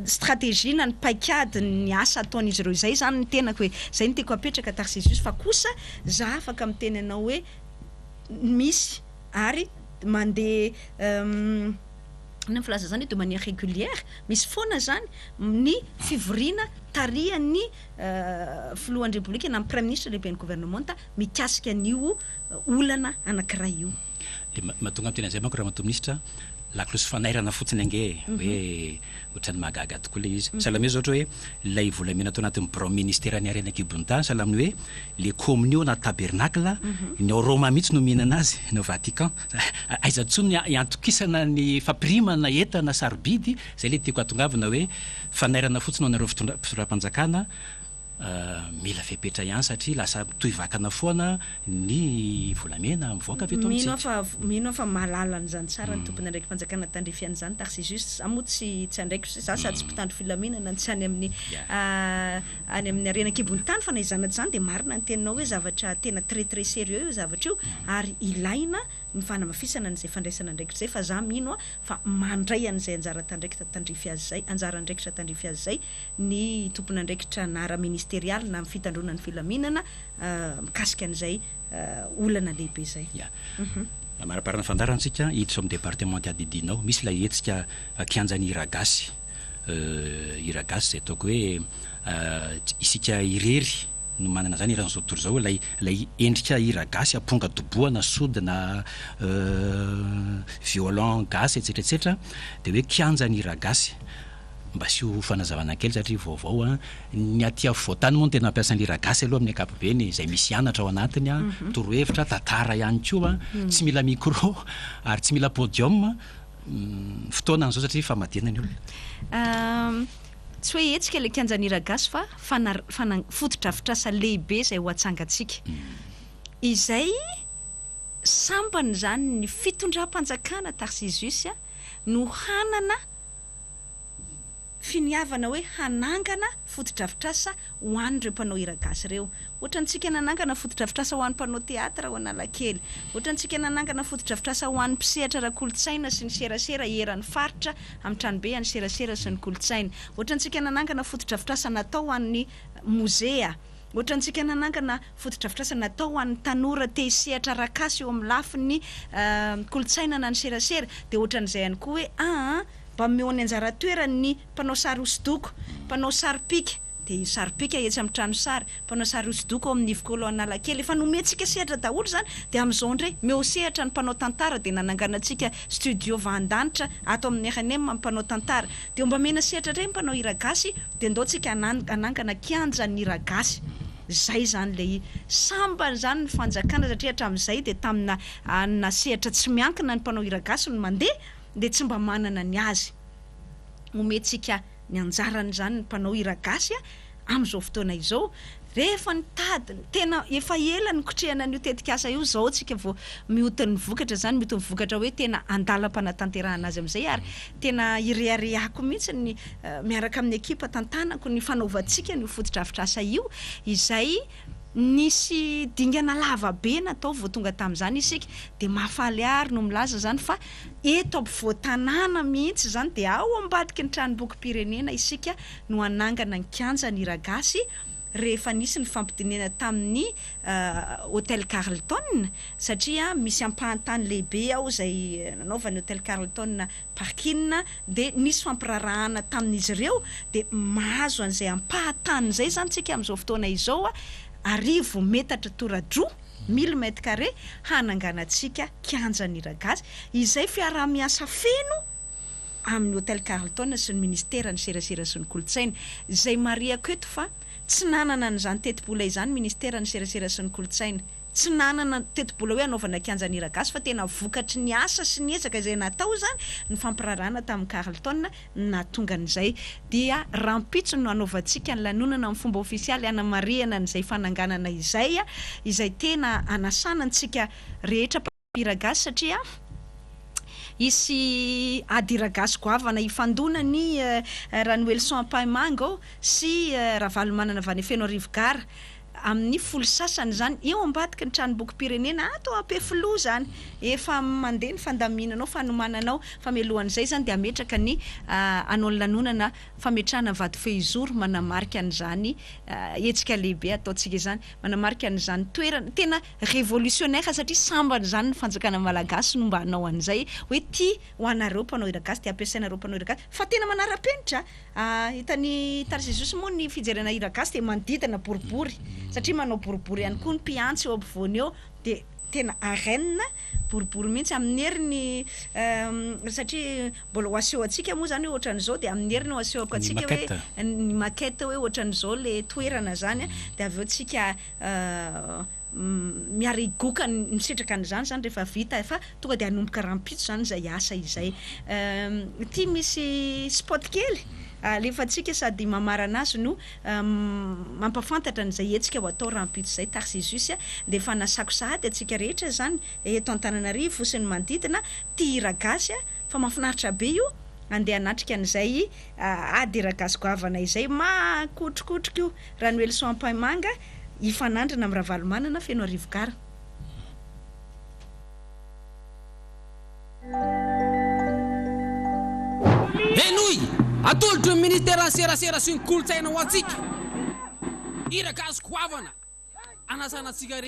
stratégie na ny paikady ny asa ataon'izy ireo izay zany ny tenako hoe zay ny tiako apetraka tarsisus fa kosa za afaka miteny anao hoe misy ary mandeha ny filaza zany de manière régulière misy foana zany ny fivoriana tarihan'ny filohan'ny république na premier ministre lehibe ny gouvernement mikasika an'io olana anankiray io le mahatonga amin'ny tena zay manko raha mato ministra laklosy fanairana fotsiny ange hoe ohatrany mahagaga tokoa le izy sahala zao ohatra hoe lay volamena atao anatin'ny bureau ministère ny arenakibon-tany sahala amin'ny hoe le communio na tabernacle ny Roma mihitsy no mihinana azy no Vatican aiza ntsony iantokisana ny fampirimana entana sarobidy zay le tiako atongavana hoe fanairana fotsiny ho anareo fitondram-panjakana mila fepetra ihany satria lasa toivakana foana ny volamena mivoaka avy eto mino fa mahalala an'izany tsara ny tompony andraiky fanjakana tandrifiana izany taxi juste za moa tsy andraiky za sady tsy mpitandro filaminana tsy any amin'ny arenakibon-tany fa na izanatra zany de marina ny teninao hoe zavatra tena très sérieux io zavatra io ary ilaina ny fanamafisana n'izay fandraisana andraikitra zay fa za mino fa mandray an'izay anjara andraikitra tandrify azy zay ny tompony andraikitra na ara-ministérial na fitandrona ny filaminana mikasika an'izay olana lehibe zay maraparana fandarantsika hiditra amin'ny département adidinao misy la hetsika kianjany iragasy zay ataoko hoe isika irery no manana zany iran'izao tontolo zao lay endrika hira gasy aponga doboana sodina violon gasy etsetera de hoe kianja ny hira gasy mba sy ho fanazavana kely satria vaovao ny aty avoatany moa no tena ampiasan'ny hira gasy aloha amin'ny ankapobeny izay misy anatra ao anatiny torohevitra tantara ihany koa tsy mila micro ary tsy mila podium fotoana an'izao satria famadinana io tsy hoe etsika le kianjany hira gasy fa fotodrafitrasa lehibe izay ho atsangatsika izay sambany zany ny fitondram-panjakana Tarcisius no hanana finiavana hoe hanangana fotodrafitrasa ho an'ireo mpanao hira gasy ireo ohatra antsika nanangana fotodrafitrasa ho an'ny mpanao teatra ho Analakely ohatra antsika nanangana fotodrafitrasa ho an'ny mpisehatra ara-kolotsaina sy ny serasera eran'ny faritra amin'ny tranobe any serasera sy ny kolotsaina ohatra antsika nanangana fotodrafitrasa natao ho an'ny mozea ohatra antsika nanangana fotodrafitrasa natao ho an'ny tanora te hisehatra rakasy eo amin'ny lafin'ny kolotsaina na ny serasera de ohatra an'izay ihany koa hoe mba mihoany anjara toerany mpanao sary hosodoko mpanao sary pika de sary pika etsy amin'ny trano sary mpanao sary hosodoko ao amin'ny Ivikolo Analakely efa nomentsika sehatra daholo zany de amin'izao ndray meo sehatra ny mpanao tantara de nananganantsika studio vandanitra ato amin'ny RNM mpanao tantara de mba mena sehatra ndray mpanao hira gasy de ndaotsika anangana kianja ny hira gasy zay zany le sambany zany ny fanjakana satria hatramin'izay de tamina sehatra tsy miankina ny mpanao hira gasy no mandeha de tsy mba manana ny azy ometsika ny anjarany zany ny mpanao hira gasy amin'izao fotoana izao rehefa nitadiny tena efa ela ny kotrehana an'io tetikasa io zao tsika vao miotin'ny vokatra zany miotin'ny vokatra hoe tena andalam-panatanterahana azy amin'izay ary tena ireareako mihitsy ny miaraka amin'ny ekipa tantanako ny fanaovantsika ny fotodrafitrasa io izay nisy dingana lavabe natao vao tonga tamin'izany isika de mafaly ary no milaza zany fa eto ampovoan-tanàna mihitsy zany de ao ambadiky ny tranomboky pirenena isika no anangana ny kianja ny hira gasy rehefa nisy ny fampidinena tamin'ny hôtel Carlton satria misy ampahantany lehibe ao izay nanaovany hôtel Carlton parking de nisy fampirarahana tamin'izy ireo de mahazo an'izay ampahantany zay zany tsika amin'izao fotoana izao arivo metatra toradroa 1000 mètres carrés hananganantsika kianja ny hira gasy izay fiaraha-miasa feno amin'ny hôtel Carlton sy ny ministera ny serasera sy ny kolotsaina izay mariako eto fa tsy nanana n'izany teti-bola izany ministera ny serasera sy ny kolotsaina tsy nanana teti-bola hoe anaovana kianja ny hira gasy fa tena vokatry ny asa sy ny ezaka izay natao zany ny fampirarahana tamin'ny Carlton nahatonga an'izay dia rampitso no anaovantsika ny lanonana amin'ny fomba ofisialy anamariana n'izay fananganana izay tena anasanantsika rehetra hira gasy satria isy ady hira gasy goavana ifandonany Ranoelson Paimango sy Ravalomanana avany feno Rivogara amin'ny folo sasany zany eo ambadiky ny tranomboky pirenena ato ampefiloha zany efa mandeha ny fandaminanao fanomananao famelohan'izay zany de ametraka ny anao lanonana fametrahana vady feizoro manamarika an'izany etsika lehibe ataotsika zany manamarika an'izany toerana tena révolutionnaire satria sambany zany ny fanjakana malagasy no mba hanao an'izay hoe ty ho anareo mpanao hira gasy de ampiasainareo mpanao hira gasy fa tena manara-penitra hitany Tarcisius moa ny fijerena hira gasy de manodidina boribory satria manao boribory ihany koa ny mpiantso eo ampovoany eo de tena arène boribory mihitsy amin'ny heriny satria mbola ho aseho antsika moa zany hoe ohatran'izao de amin'ny heriny ho asehoko antsika hoe ny maquette hoe ohatran'izao le toerana zany de avy eo tsika miary goka misitraka an'izany zany rehefa vita fa tonga de hanomboka rampitso zany zay asa izay ty misy spot kely alefantsika sady mamarana azy no mampafantatra n'izay etsika ho atao rampitso zay Tarcisius de efa nasako sahady atsika rehetra zany eto Antananarivo sy ny manodidina ty hira gasy fa mahafinaritra be io andeha hanatrika an'izay ady hira gasy goavana izay makotrokotroka io Ranoelson Paimanga ifanandrana amin'ny Ravalomanana feno Rivogara. Enoy atolotry ny ministera ny serasera sy ny kolotsaina ho atsika hira gasy goavana anasana tsika